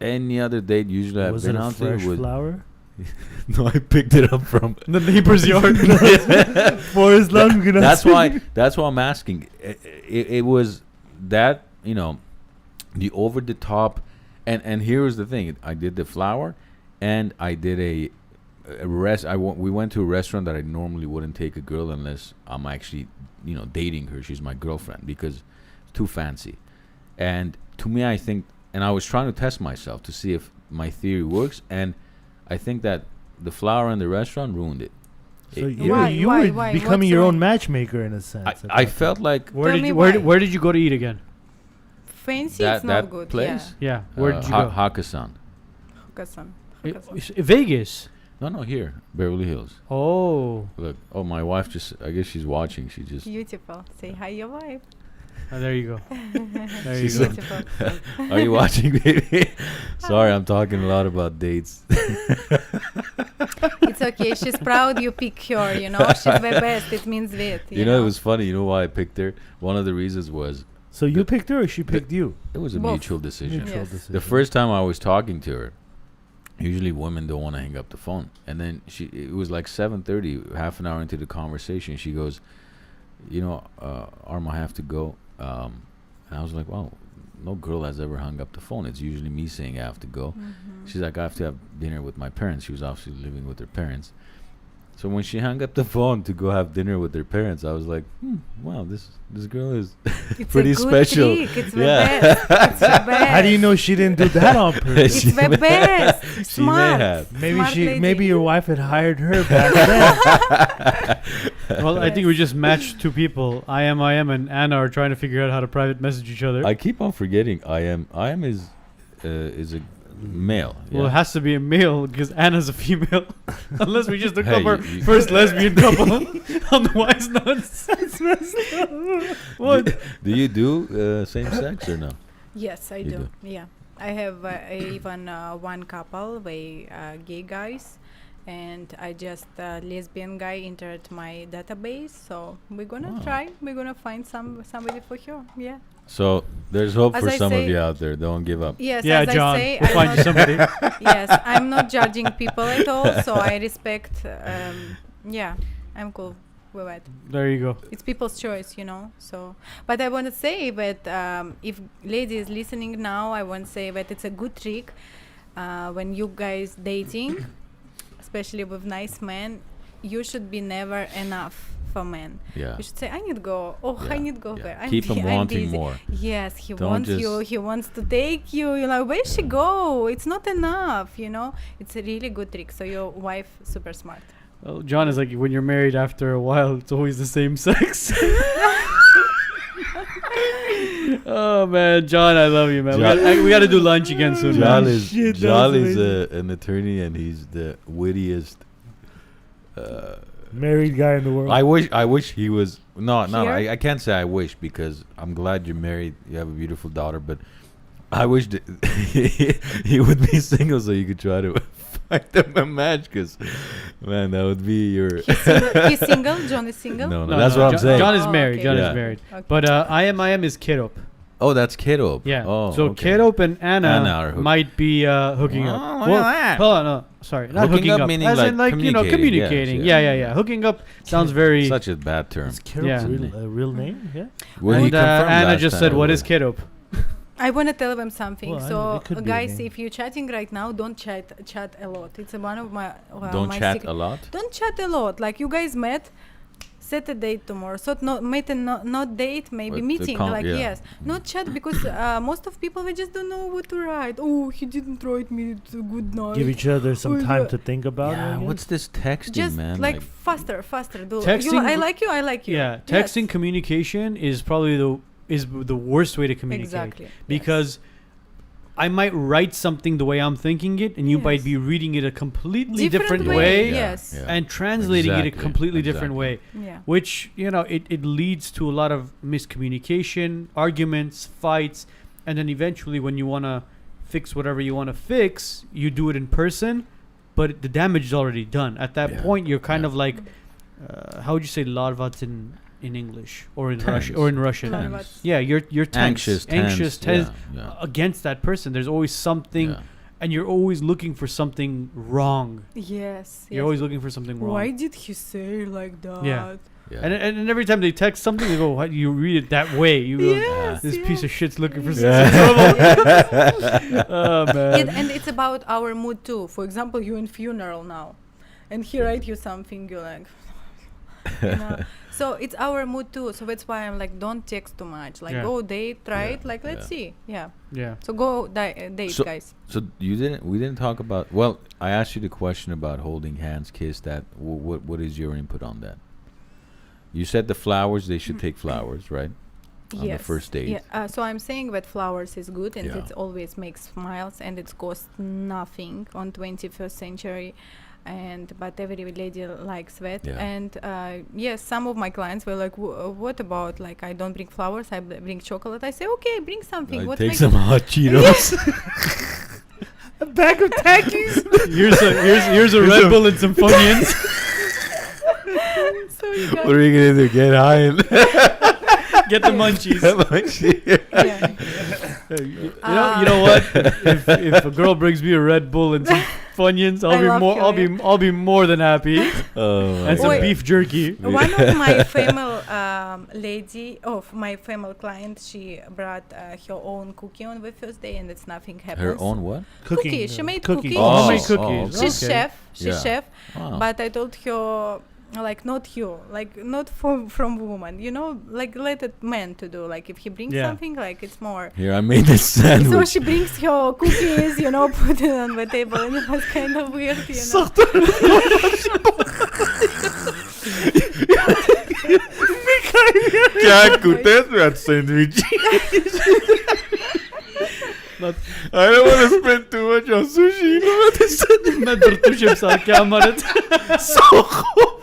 any other date usually I've Was been it a out to fresh was flower? no, I picked it up from. The neighbor's yard. For as long as That's why I'm asking. It was that, the over the top, and here was the thing. I did the flower, and I did we went to a restaurant that I normally wouldn't take a girl unless I'm actually, dating her. She's my girlfriend, because it's too fancy. And to me, I think, and I was trying to test myself to see if my theory works, and I think that the flower in the restaurant ruined it. So Why? you Why? were Why? becoming What's your wrong? own matchmaker in a sense. I felt like Where Tell did me you why. where did you go to eat again? Fancy, it's not that good. place. Yeah, where did you go? Hakkasan. Hokasan. Vegas. No, here, Beverly Hills. Oh, Look, my wife I guess she's watching. She just. Beautiful. Say hi, your wife. there you go. There She you said- go. Beautiful. Are you watching, baby? Sorry, I'm talking a lot about dates. It's okay. She's proud you pick her. She's the best. It means it. It was funny. You know why I picked her? One of the reasons was So you picked her, or she picked you? it was a Both. mutual decision. Mutual. Yes. decision. The first time I was talking to her, usually women don't want to hang up the phone, and then it was like 7:30, half an hour into the conversation, she goes, Arm, I have to go. And I was like, wow, no girl has ever hung up the phone. It's usually me saying I have to go. She's like, I have to have dinner with my parents. She was obviously living with her parents. So when she hung up the phone to go have dinner with her parents, I was like, wow, this girl is It's pretty a good special. Trick. It's the Yeah. best. It's the best. How do you know she didn't do that on purpose? It's the best. She Smart. may have. Maybe your wife had hired her back then. Well, I think Yes. we just matched two people. I am, and Anna are trying to figure out how to private message each other. I keep on forgetting I am is a male. Well, it yeah? has to be a male because Anna's a female. Unless we just looked Hey, up our you- first lesbian couple on the Wise Nuts. What? Do you do same sex or no? Yes, I You do. Yeah. I have even one couple, they gay guys, and I just lesbian guy entered my database. So we're gonna Oh. try. We're gonna find somebody for her. Yeah. So there's hope As for I some of say- you out there. Don't give up. Yes. Yeah, as John, I say, we'll I'm find you not- somebody. yes, I'm not judging people at all. So I respect. Yeah, I'm cool with it. There you go. It's people's choice, So, but I want to say that if ladies listening now, I want to say that it's a good trick when you guys dating, especially with nice men. You should be never enough for men. Yeah. You should say, I need to go. Oh, I Yeah, need to go yeah. there. Keep him I'm wanting busy. more. Yes, he Don't wants you. just- He wants to take you. You're like, where she go? It's not enough. It's a really good trick. So your wife super smart. Well, John is like, when you're married after a while, it's always the same sex. Oh man, John, I love you, man. John- We got to do lunch again soon. John man. is Shit, John that's is amazing. an attorney, and he's the wittiest. Married guy in the world. I wish he was. No, Here? I can't say I wish, because I'm glad you're married. You have a beautiful daughter, but I wish that he would be single so you could try to find them a match. Because man, that would be your. He's single. John is single. No, No, that's no, what I'm John, saying. John is Oh, married. okay. John Yeah. is married. Okay. But I am is Kidop. Oh, that's Kiddo. Yeah. Oh, So okay. Kidop and Anna Anna are might be hooking Oh, up. look Well, at that. hold on, no, sorry, not Hooking hooking up up. meaning As in like communicating. communicating, yes, Yeah. Hooking up sounds very. Such a bad term. Is Carol Yeah. a real name? Yeah. Well, he and confirmed Anna last just time said, it "What was- is Kidop?" I want to tell them something. Well, I mean, So, it could be a guys, name. if you're chatting right now, don't chat a lot. It's one of my Don't my chat secret- a lot. Don't chat a lot. Like you guys met, set a date tomorrow. So meet and not date, maybe But the meeting. Like yeah. yes, not chat because most of people they just don't know what to write. Oh, he didn't write me a good night. Give each other some Oh, time yeah. to think about Yeah, it. what's this texting, just man? like faster. Do Texting- I like you. I like you. Yeah, Yes. texting communication is probably the worst way to communicate. Exactly. Because I might write something the way I'm thinking it, and you might Yes. be reading it a completely Different different way, way, yeah. Yes. and translating it a Exactly, completely different way. exactly. Yeah. Which it leads to a lot of miscommunication, arguments, fights, and then eventually when you want to fix whatever you want to fix, you do it in person, but the damage is already done. At that Yeah. point, you're kind Yeah. of like, how would you say larvat in English or in Tense. Russian or in Russian? Larvat. Tense. Yeah, you're tense, Anxious, tense yeah. against that person. There's always something, Yeah. and you're always looking for something wrong. Yes. You're always looking for something wrong. Why did he say like that? Yeah. Yeah. And every time they text something, they go, "What? You read it that way? You go, Yes, this yes. piece of shit's looking for Yeah. trouble." Oh man. And it's about our mood too. For example, you in funeral now, and he write you something, you're like, you know. So it's our mood too. So that's why I'm like, don't text too much. Like, Yeah. go date, try Yeah, it. Like, let's yeah. see. Yeah. Yeah. So go date, So- guys. So we didn't talk about. Well, I asked you the question about holding hands, kiss. That what is your input on that? You said the flowers. They should take flowers, right? On the first date. Yeah. So I'm saying that flowers is good, and Yeah. it always makes smiles, and it costs nothing on 21st century. But every lady likes that. Yeah. And yes, some of my clients were like, "What about like I don't bring flowers, I bring chocolate." I say, "Okay, bring something." What Take makes some hot Cheetos. A bag of Takis. Here's a Red Bull and some Funyuns. So you got What are we gonna do? Get high and Get the munchies. yeah. You know what? If a girl brings me a Red Bull and some Funyuns, I love you, I'll be more than happy. Oh, And some Wait. beef jerky. One of my female my female client, she brought her own cookie on the first day, and it's nothing happens. her own what? Cookie. She made Cookies. cookies. Oh, Oh, homemade oh, cookies. She's Okay. chef. She's Yeah. chef. Wow. But I told her, like, not you, like, not from woman, you know, like, let it man to do. Like, if he brings Yeah. something, like, it's more. Here, I made this So sandwich. she brings her cookies, you know, put it on the table, and it was kind of weird, you know. क्या कुत्ते that sandwich? I don't want to spend too much on sushi. You know what this मैं धरतुशेप सा क्या मरत. so cool.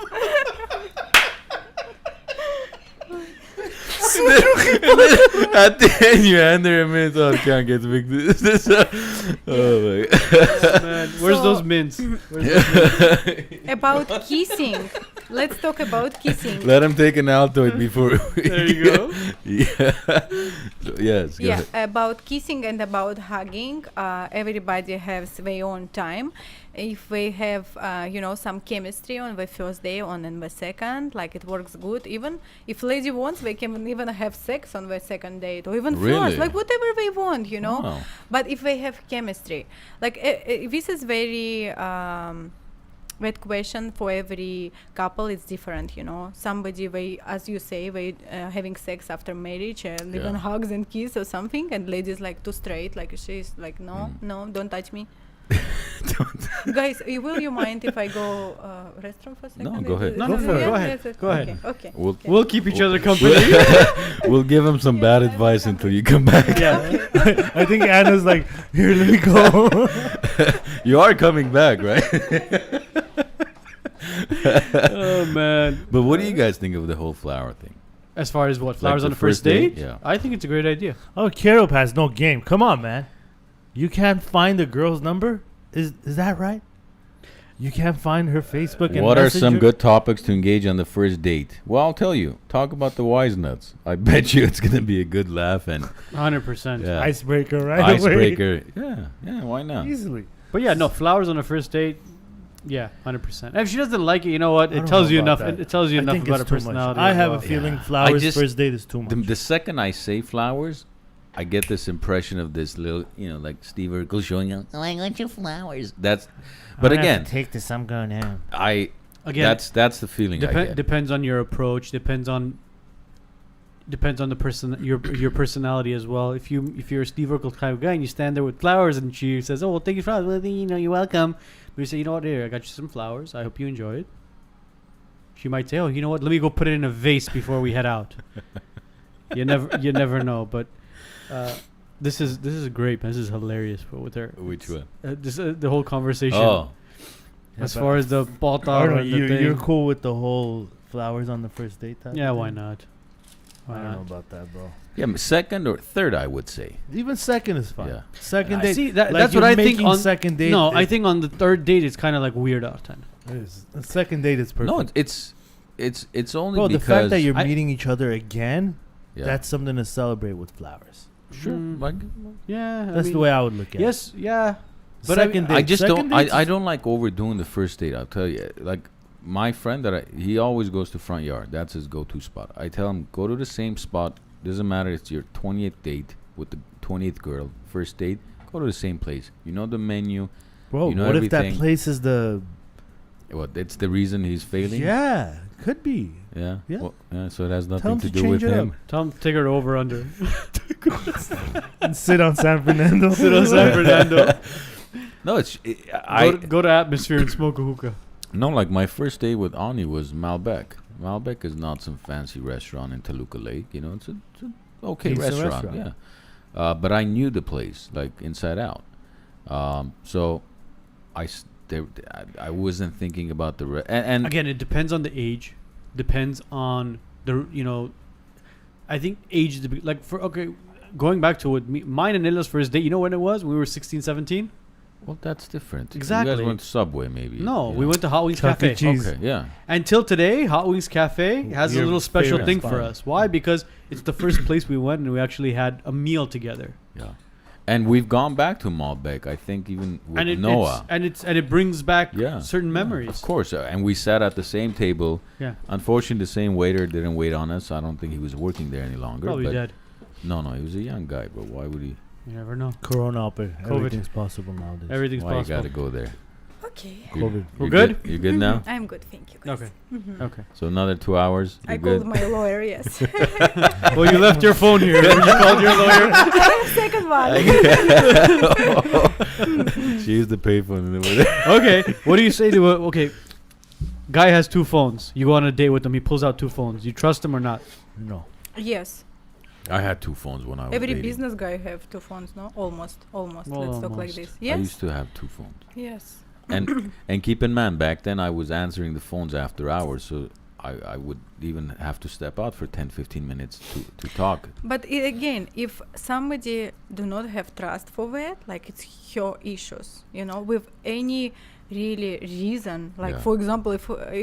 And then at the end, you hand her a mint. Oh, can't get big. Oh my god. Man, where's So- those mints? Where's those mints? About kissing. Let's talk about kissing. Let him take an Altoid before. There you go. Yeah. So, yes. Go Yeah, ahead. about kissing and about hugging, everybody has their own time. If we have, some chemistry on the first day, on in the second, like it works good. Even if lady wants, they can even have sex on the second date, or even Really? first, like whatever they want, you know. Wow. But if they have chemistry, like this is very that question for every couple is different, you know. Somebody, they, as you say, they having sex after marriage and even Yeah. hugs and kiss or something, and ladies like too straight, like she's like, no, don't touch me. Guys, will you mind if I go restroom for a second? No, go ahead. No, no, Is no, it- go yeah, ahead. yes, yes. Go ahead. Okay. We'll keep each other company. We'll give him some bad advice until you come back. Yeah. I think Anna's like, here, let me go. You are coming back, right? Oh man. But what do you guys think of the whole flower thing? As far as what, flowers the on the first first date? date? Yeah. I think it's a great idea. Oh, Carol has no game. Come on, man. You can't find the girl's number? Is that right? You can't find her Facebook and What are message some her? good topics to engage on the first date? Well, I'll tell you. Talk about the wise nuts. I bet you it's gonna be a good laugh and 100%. yeah. Icebreaker, right? away. icebreaker. Yeah. Why not? Easily. But yeah, no, flowers on a first date. Yeah, 100%. If she doesn't like it, you know what? I It don't tells know you about enough. that. It tells you I enough think about it's a too much. personality. I as have well. a feeling Yeah. flowers just- first date is too much. The second I say flowers, I get this impression of this little, like Steve Urkel showing you. Oh, I got you flowers. But I'm gonna have again, to take this. I'm going now. Again, that's the feeling I get. depends on your approach. Depends on the person, your personality as well. If you're a Steve Urkel kind of guy and you stand there with flowers and she says, "Oh, well, thank you for flowers," well, then, you're welcome. But you say, "You know what? Here, I got you some flowers. I hope you enjoy it." She might say, "Oh, you know what? Let me go put it in a vase before we head out." You never know. But this is great. This is hilarious. But with her, Which one? the whole conversation. Oh, As far as the bota I don't know, and the you're thing. cool with the whole flowers on the first date type Yeah, of why thing? not? I Why don't know not? about that, bro. yeah. Second or third, I would say. Even second is fine. Yeah. Second I date. see, that- like that's what you're I think making on- second date. No, I think on the third date it's kind of like weird out then. the second date is perfect. No, it's only Bro, the because fact that you're I- meeting each other again, yeah. that's something to celebrate with flowers. sure. Mm. Like, Yeah, That's the way I would look at it. Yes, yeah, but I second mean, date. I just second don't. date's- I don't like overdoing the first date. I'll tell you. Like my friend he always goes to front yard. That's his go-to spot. I tell him, go to the same spot. Doesn't matter. It's your 20th date with the 20th girl. First date. Go to the same place. You know the menu. Bro, you know what if that everything. place is the... What? It's the reason he's failing. Yeah, could be. Yeah. Yeah. Well, yeah. So it has Tell nothing him to to do with change it him. up. Tell him to take her over under. And sit on San Fernando. Sit on San Fernando. No, it's Go to Atmosphere and smoke a hookah. no, like my first date with Ani was Malbec. Malbec is not some fancy restaurant in Toluca Lake. You know, it's a okay Decent restaurant. restaurant. Yeah. But I knew the place like inside out. So I wasn't thinking about the and Again, it depends on the age. Depends on I think age is going back to mine and Illa's first date. You know when it was? We were 16, 17. well, that's different. You Exactly. guys went to Subway, maybe. No, Yeah. we went to Hot Wings Chuck E. Cafe. Cheese. Okay, yeah. Until today, Hot Wings Cafe has a Your little special favorite thing for spot. us. Why? Because it's the first place we went and we actually had a meal together. Yeah. And we've gone back to Malbec, I think, even with Noah. and it brings back Yeah. certain memories. Of course. And we sat at the same table. Yeah, Unfortunately, the same waiter didn't wait on us. I don't think he was working there any longer. probably but dead. No, he was a young guy, but why would he? You never know. Corona, COVID. everything's possible nowadays. Everything's Why you possible. gotta go there? Okay. COVID. You're good? You good now? I'm good, thank you. Guys. Okay. Mhm. Okay. So another 2 hours. I You're called good. my lawyer. Yes. Well, you left your phone here. You called your lawyer. Second one. She used the payphone over there. Okay. What do you say to okay? Guy has two phones. You go on a date with him. He pulls out two phones. You trust him or not? No. Yes. I had two phones when I was Every dating. business guy have two phones, no? Almost. Let's talk like Almost. this. I Yes. used to have two phones. Yes. And keep in mind, back then I was answering the phones after hours, so I would even have to step out for 10, 15 minutes to talk. But again, if somebody do not have trust for that, like it's her issues, with any really reason, like Yeah. for example,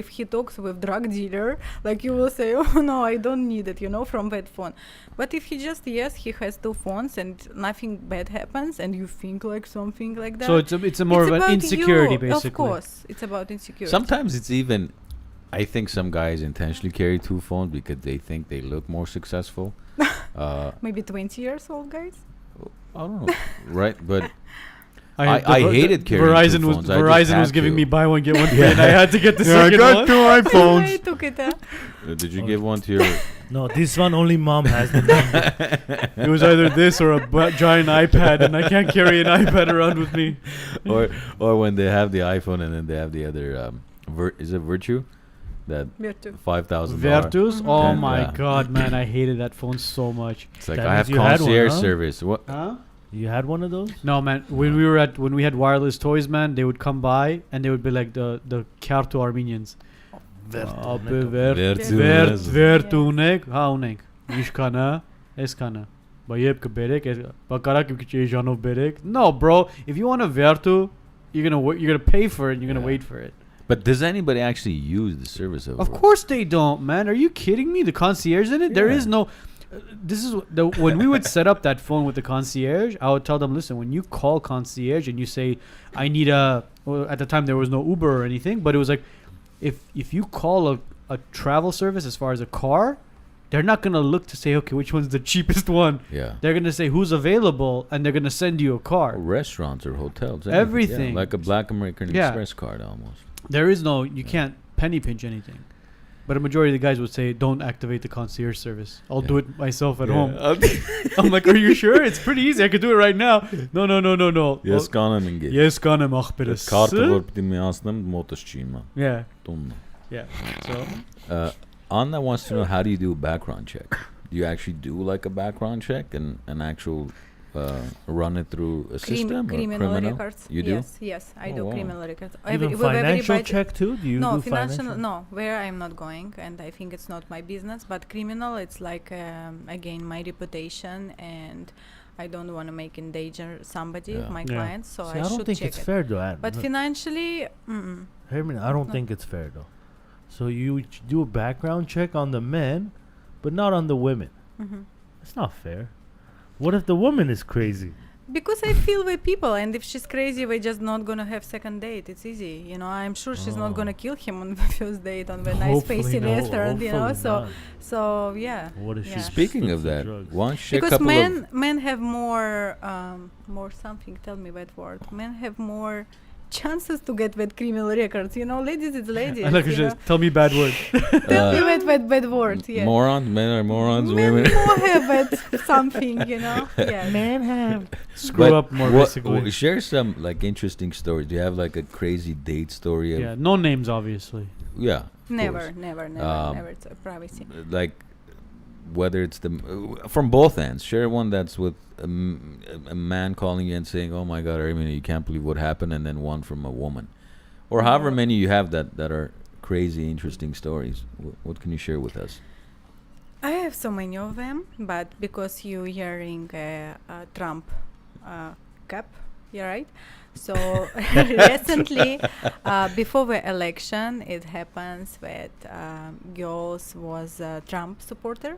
if he talks with drug dealer, like you will say, oh no, I don't need it, from that phone. But if he just he has two phones and nothing bad happens, and you think like something like that, So it's a more of an about insecurity, you. basically. Of course, it's about insecurity. Sometimes it's even, I think some guys intentionally carry two phones because they think they look more successful. Maybe 20 years old guys. I don't know, right? But had I the- hated carrying Verizon two was phones. I just Verizon was had giving to. me buy one get one free, and I had to get the Yeah, I second got one. two iPhones. I took it. Did you give one to your? No, this one only mom has the number. It was either this or a giant iPad, and I can't carry an iPad around with me. or when they have the iPhone and then they have the other is it Virtue? That Virtu. $5,000. Virtus? Mhm. Oh Yeah. my Yeah. god, man, I hated that phone so much. It's like That I have means you had one, concierge huh? service. What? Huh? You had one of those? No, man. When we had wireless toys, man, they would come by and they would be like the Kjartu Armenians. Vertunek, haunek. Ishkana, eskana. Bayeb keberek, bakarak janov berek. No, bro. If you want a Vertu, you're gonna pay for it. And you're gonna Yeah. wait for it. But does anybody actually use the service of? Of course they don't, man. Are you kidding me? The concierge in it? There Yeah. is no. This is when we would set up that phone with the concierge. I would tell them, listen, when you call concierge and you say, I need well, at the time there was no Uber or anything, but it was like, if you call a travel service as far as a car, they're not gonna look to say, okay, which one's the cheapest one. Yeah. They're gonna say who's available, and they're gonna send you a Or car. restaurants or hotels. Everything. Yeah, like a Black American Yeah. Express card almost. There is no, you can't penny pinch anything. But a majority of the guys would say, don't activate the concierge service. I'll do it myself at home. I'm like, are you sure? It's pretty easy. I could do it right now. No. Yes, kanım inge. Yes, kanım akbirisi. Kartı vurp dimyasnım motoschima. Yeah. Tunna. Yeah. So, Anna wants to know, how do you do a background check? Do you actually do like a background check and an actual run it through a system or criminal records. You do? Yes, I Oh, do wow. criminal records. Even with financial everybody- check too? Do you no, do financial, financial? no, where I'm not going, and I think it's not my business. But criminal, it's like again my reputation, and I don't want to make in danger somebody, Yeah. my Yeah. clients. So See, I I don't should think check it's it. fair though. But financially, Herman, I don't No. think it's fair though. So you do a background check on the men, but not on the women. mhm. It's not fair. What if the woman is crazy? because I feel with people, and if she's crazy, we're just not gonna have second date. It's easy, you know. I'm sure she's not gonna kill him on the first date on the nice fancy restaurant, you know. So yeah. What if Yeah. she's Speaking of for that, drugs? why don't you share a Because couple men have more something. Tell me that word. Men have more chances to get with criminal records. You know, ladies, it's ladies. I like you know. just tell me bad word. Tell me that bad word. Yeah. morons? Men are morons. Men Women. more have it something. You know. Yeah. Men have. Screw up more basically. Share some like interesting stories. Do you have like a crazy date story? Yeah, no names obviously. Yeah. of Never, course. never. It's a privacy. Like whether it's from both ends. Share one that's with a man calling you and saying, "Oh my God, Armina, you can't believe what happened," and then one from a woman, or however many you have that are crazy, interesting stories. What can you share with us? I have so many of them, but because you're wearing a Trump cap, you're right. So recently, before the election, it happens that girls was a Trump supporter,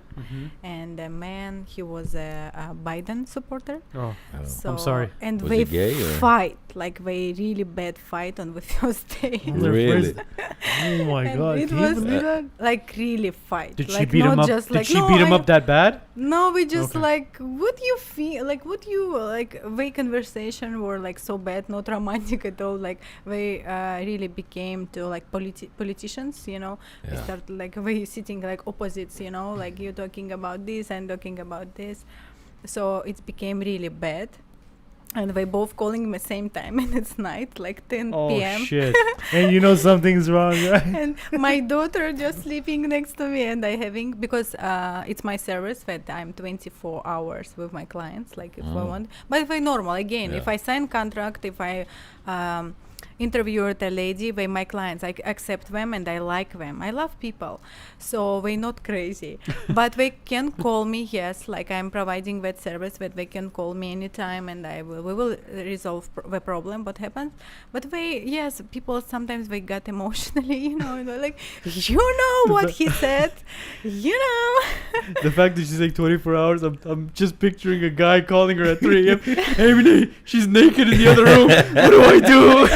and a man he was a Biden supporter. Oh, So I'm sorry. And Was they he gay or? fight like they really bad fight on the first day. Really? Oh my And God! it Can you was believe that? like really fight. Did like she beat him not up? just Did like, she no, beat him I- up that bad? No, we just Okay. like what you feel like what you like. They conversation were like so bad, not romantic at all. Like they really became to like politicians, you know. They Yeah. start like we sitting like opposites, you know. Like you talking about this and talking about this, so it became really bad. And they both calling me same time, and it's night, like 10 Oh p.m. shit! And you know something's wrong, right? And my daughter just sleeping next to me, and I having because it's my service that I'm 24 hours with my clients, like if I Oh. want. But if I normal again, Yeah. if I sign contract, if I interviewed a lady, they my clients, I accept them and I like them. I love people, so they not crazy, but they can call me. Yes, like I'm providing that service that they can call me anytime, and we will resolve the problem. What happens? But yes, people sometimes they got emotionally, you know, and they're like, you know what he said, you know. The fact that she's like 24 hours, I'm just picturing a guy calling her at 3 a.m. Hey, Renee, she's naked in the other room. What do I do?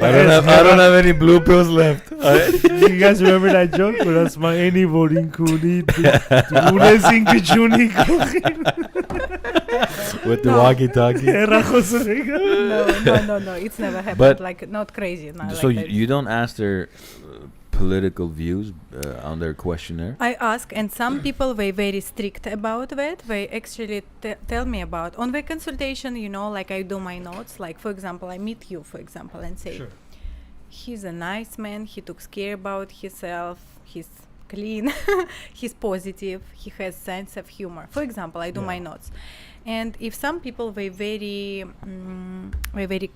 I don't have any blue pills left. You guys remember that joke? But that's my any voting kuni. With the No. walkie-talkie. No, it's never happened. But- like not crazy. Not So like that. you don't ask their political views on their questionnaire? I ask, and some people they very strict about that. They actually tell me about on the consultation. You know, like I do my notes. Like for example, I meet you, for example, and say, Sure. he's a nice man. He took care about himself. He's clean. He's positive. He has sense of humor. For example, I do my notes. And if some people they very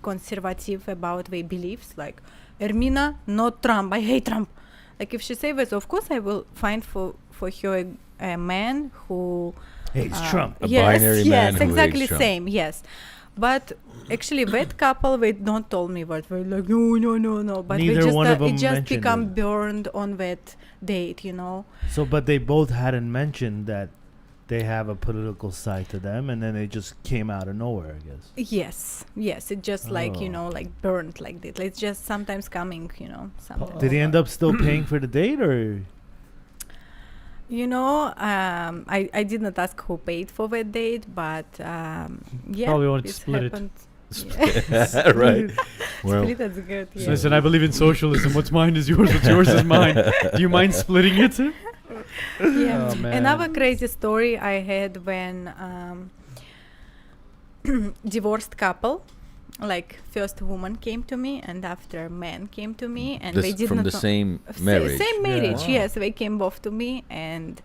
conservative about their beliefs, like Ermina, not Trump. I hate Trump. Like if she say this, of course I will find for her a man who Hates Trump. A binary man yes, who exactly hates Trump. same. Yes, but actually that couple they don't told me what they're like. No. But Neither they just one of them it just mentioned become it. burned on that date, you know. So, but they both hadn't mentioned that they have a political side to them, and then they just came out of nowhere, I guess. Yes. It just like you Oh. know, like burned like that. It's just sometimes coming, you know. Sometimes. Did he end up still paying for the date, or? You know, I did not ask who paid for that date, but yeah, Probably wanted to it's split it. happened. Right. Well, Split that's good. Yeah. Listen, I believe in socialism. What's mine is yours. What's yours is mine. Do you mind splitting it? Yeah. Oh, man. Another crazy story I had when divorced couple, like first woman came to me and after man came to me, and they did from not the know- same Sa- marriage. Same marriage, Wow. yes. They came both to me, and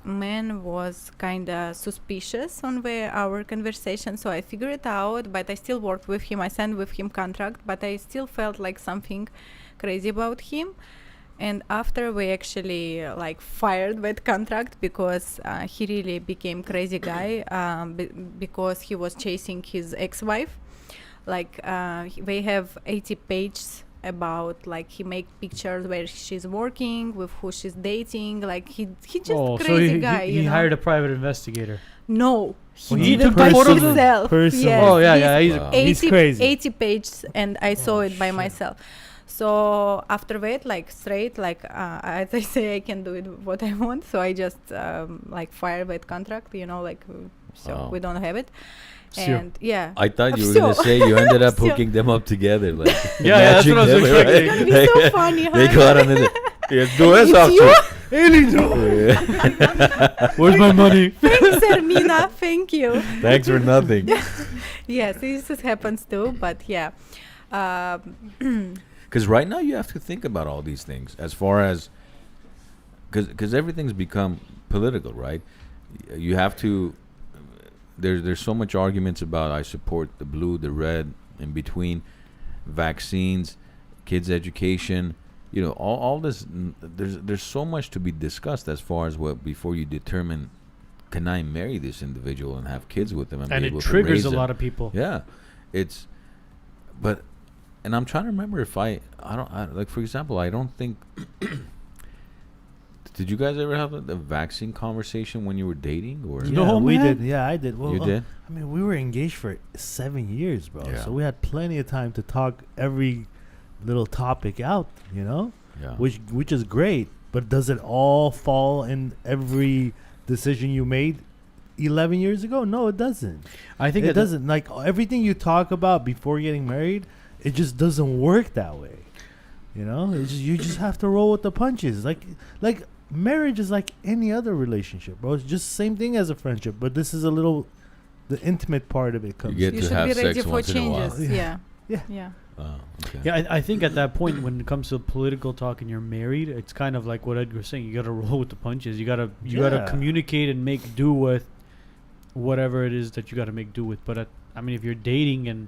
man was kind of suspicious on our conversation, so I figured it out, but I still worked with him. I signed with him contract, but I still felt like something crazy about him. And after we actually like fired that contract because he really became crazy guy because he was chasing his ex-wife. Like they have 80 pages about like he make pictures where she's working with who she's dating. Like he just Oh, so crazy guy. he hired a private investigator. No, Well, he he did it took by photos of himself. Personally. Yes, Oh, yeah, he's yeah, he's- Wow. He's crazy. 80 pages, and I saw it by shit. myself. So after that, like straight, like as I say, I can do it what I want. So I just like fire that contract, like so Wow. we don't have it. Sure. And yeah, I thought you were gonna say you ended up Sure. hooking them up together, like Yeah, that's matching what I was them, expecting. it's gonna be so funny, They huh? got on it. Yes, do it, It's you? Where's my money? Thanks, Ermina. Thank you. Thanks for nothing. Yes, this just happens too. But yeah, Because right now you have to think about all these things as far as because everything's become political, right? You have to. There's so much arguments about I support the blue, the red, in between, vaccines, kids' education. All this. There's so much to be discussed as far as what before you determine, can I marry this individual and have kids with them and And be it able to triggers raise a them? lot of people. Yeah, and I'm trying to remember if like for example, I don't think. Did you guys ever have a vaccine conversation when you were dating, or Yeah, No, we man. did. Yeah, I did. Well, you did? I mean, we were engaged for 7 years, bro. Yeah. So we had plenty of time to talk every little topic out, Yeah. which is great. But does it all fall in every decision you made 11 years ago? No, it doesn't. I think It doesn't. Like everything you talk about before getting married, it just doesn't work that way. It's just, you just have to roll with the punches. Like marriage is like any other relationship, bro. It's just same thing as a friendship, but this is the intimate part of it comes. get you to should have be ready sex for once in a while. changes. Yeah. Yeah. Yeah. Yeah. Oh, okay. Yeah, I think at that point when it comes to political talk and you're married, it's kind of like what Edgar was saying. You got to roll with the punches. You gotta Yeah. communicate and make do with whatever it is that you got to make do with. But I mean, if you're dating and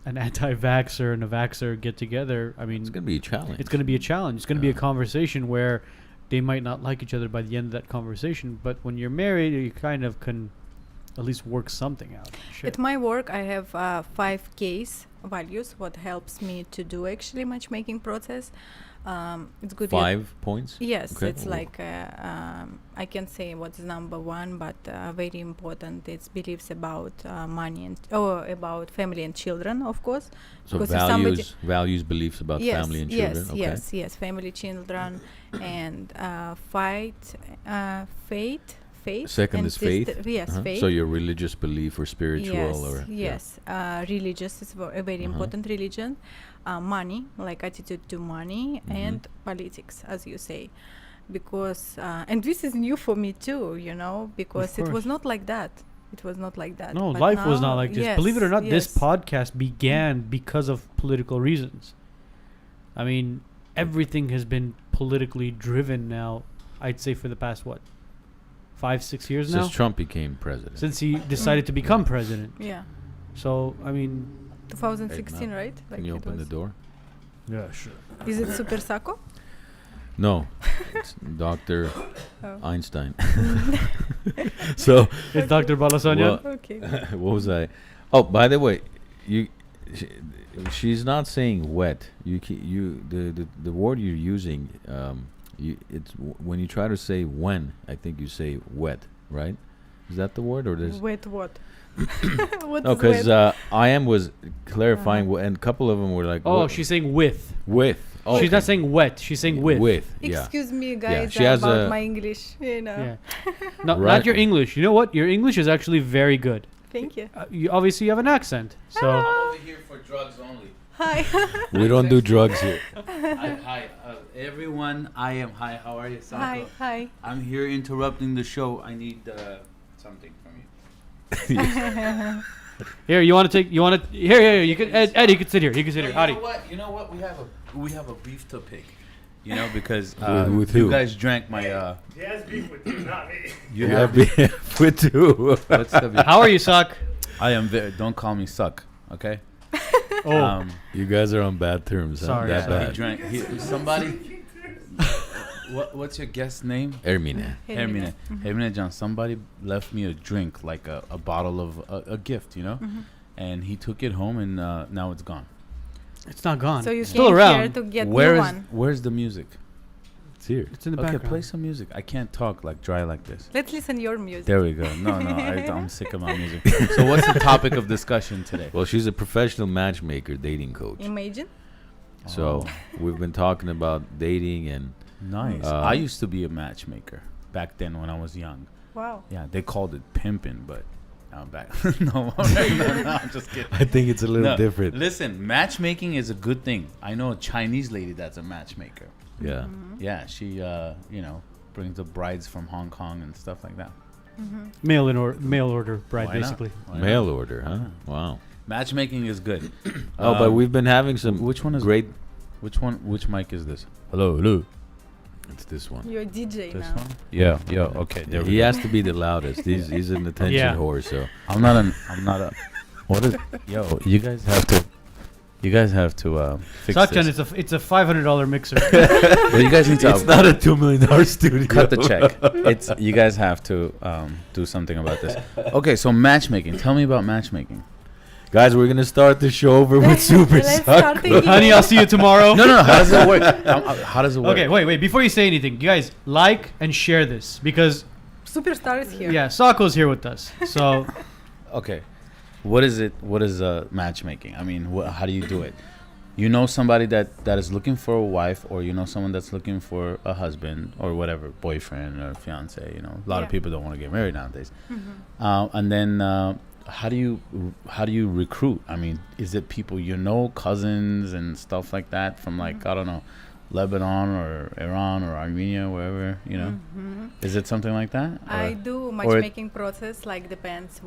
an anti-vaxxer and a vaxxer get together, I mean, It's gonna be a challenge. it's going to be a challenge. It's going to be a Yeah. conversation where they might not like each other by the end of that conversation. But when you're married, you kind of can at least work something out. Shit. At my work, I have 5 case values. What helps me to do actually matchmaking process. It's good. 5 points. Yes, Okay. it's like I can say what's number one, but very important. It's beliefs about money and about family and children, of course. So because if somebody- values, beliefs about family and children. Yes, Okay. yes, family, children, and faith. Second and is faith. Yes, Uh-huh. faith. So your religious belief or spiritual or Yes, religious is a very Uh-huh. important religion. Money, like attitude to money, Mhm. and politics, as you say, because and this is new for me too, because it was course. not like that. It was not like that. No, but life was now- not like this. yes, Believe it or not, this yes. podcast began because of political reasons. I mean, everything has been politically driven now, I'd say for the past, 5-6 years now? since Trump became president. Since he decided to become president. Yeah, So, I mean, 2016, right? Can you it open the was. door? Yeah, sure. Is it Super Sacco? No, it's Dr. Oh. Einstein. So it's Dr. Balasanyan. Well, Okay. what was I? Oh, by the way, she's not saying wet. The word you're using. When you try to say when, I think you say wet, right? Is that the word or there's? Wait, what? What No, is because wet? I was clarifying, and a couple of them were like, Oh, "What?" she's saying with. with. Oh, She's not okay. saying wet. She's saying with. With, yeah. Excuse me, guys, she has about a- my English. Yeah. No, Right. not your English. You know what? Your English is actually very good. Thank you. You obviously have an accent. So, Over here for drugs only. Hi. We don't do drugs here. Hi, everyone. I am. Hi, how are you, Sako? Hi. Hi. I'm here interrupting the show. I need something from you. here, you want to take? You want to? Here. You can. Ed, you can sit here. You can sit here. Howdy. You know what? We have a beef to pick. Because With you who? guys drank my. He has beef with you, not me. You Yeah, have. with two. What's the beef? How are you, Sock? I am. Don't call me suck. Okay. Oh, You guys are on bad terms. Sorry, That sorry. He bad. drank. Somebody. What's your guest name? Ermina. Hermine. Hermine John, somebody left me a drink, like a bottle of a gift, Mhm. and he took it home and now it's gone. It's not gone. So you it's still came around. here to get new one. Where's the music? It's here. It's in the Okay, background. play some music. I can't talk like dry like this. Let's listen your music. There we go. No, I'm sick of my music. So what's the topic of discussion today? Well, she's a professional matchmaker, dating coach. Imagine. So we've been talking about dating and Nice. I used to be a matchmaker back then when I was young. Wow. Yeah, they called it pimping, but I'm back. no, I'm just kidding. I think it's a little No, different. Listen, matchmaking is a good thing. I know a Chinese lady that's a matchmaker. Yeah. Yeah, she brings the brides from Hong Kong and stuff like that. Mail order bride, Why not? basically. Why not? Mail order, huh? Yeah. Wow. Matchmaking is good. Oh, but we've been having some which one is great. Which mic is this? Hello. It's this one. You're a DJ This now. one? Yeah. Okay. There we He go. has to be the loudest. He's an attention Yeah. whore, so. I'm not a. What is? Yo, you guys have to fix Satyan, this. it's a $500 mixer. Well, you guys need to It's not a $2 million studio. cut the check. It's you guys have to do something about this. Okay, so matchmaking. Tell me about matchmaking. Guys, we're gonna start the show over with Super Let's Suck. start again. Honey, I'll see you tomorrow. No. How does it work? How does it work? Okay, wait. Before you say anything, you guys like and share this because Superstar is here. yeah, Sako's here with us. So Okay. What is it? What is matchmaking? I mean, how do you do it? You know somebody that is looking for a wife, or you know someone that's looking for a husband or whatever, boyfriend or fiance. You know, a lot of Yeah. people don't want to get married nowadays. Mhm. And then how do you recruit? I mean, is it people you know, cousins and stuff like that from like I don't know, Lebanon or Iran or Armenia, wherever you know? Mhm. Is it something like that? I Or- do or it- matchmaking process, like depends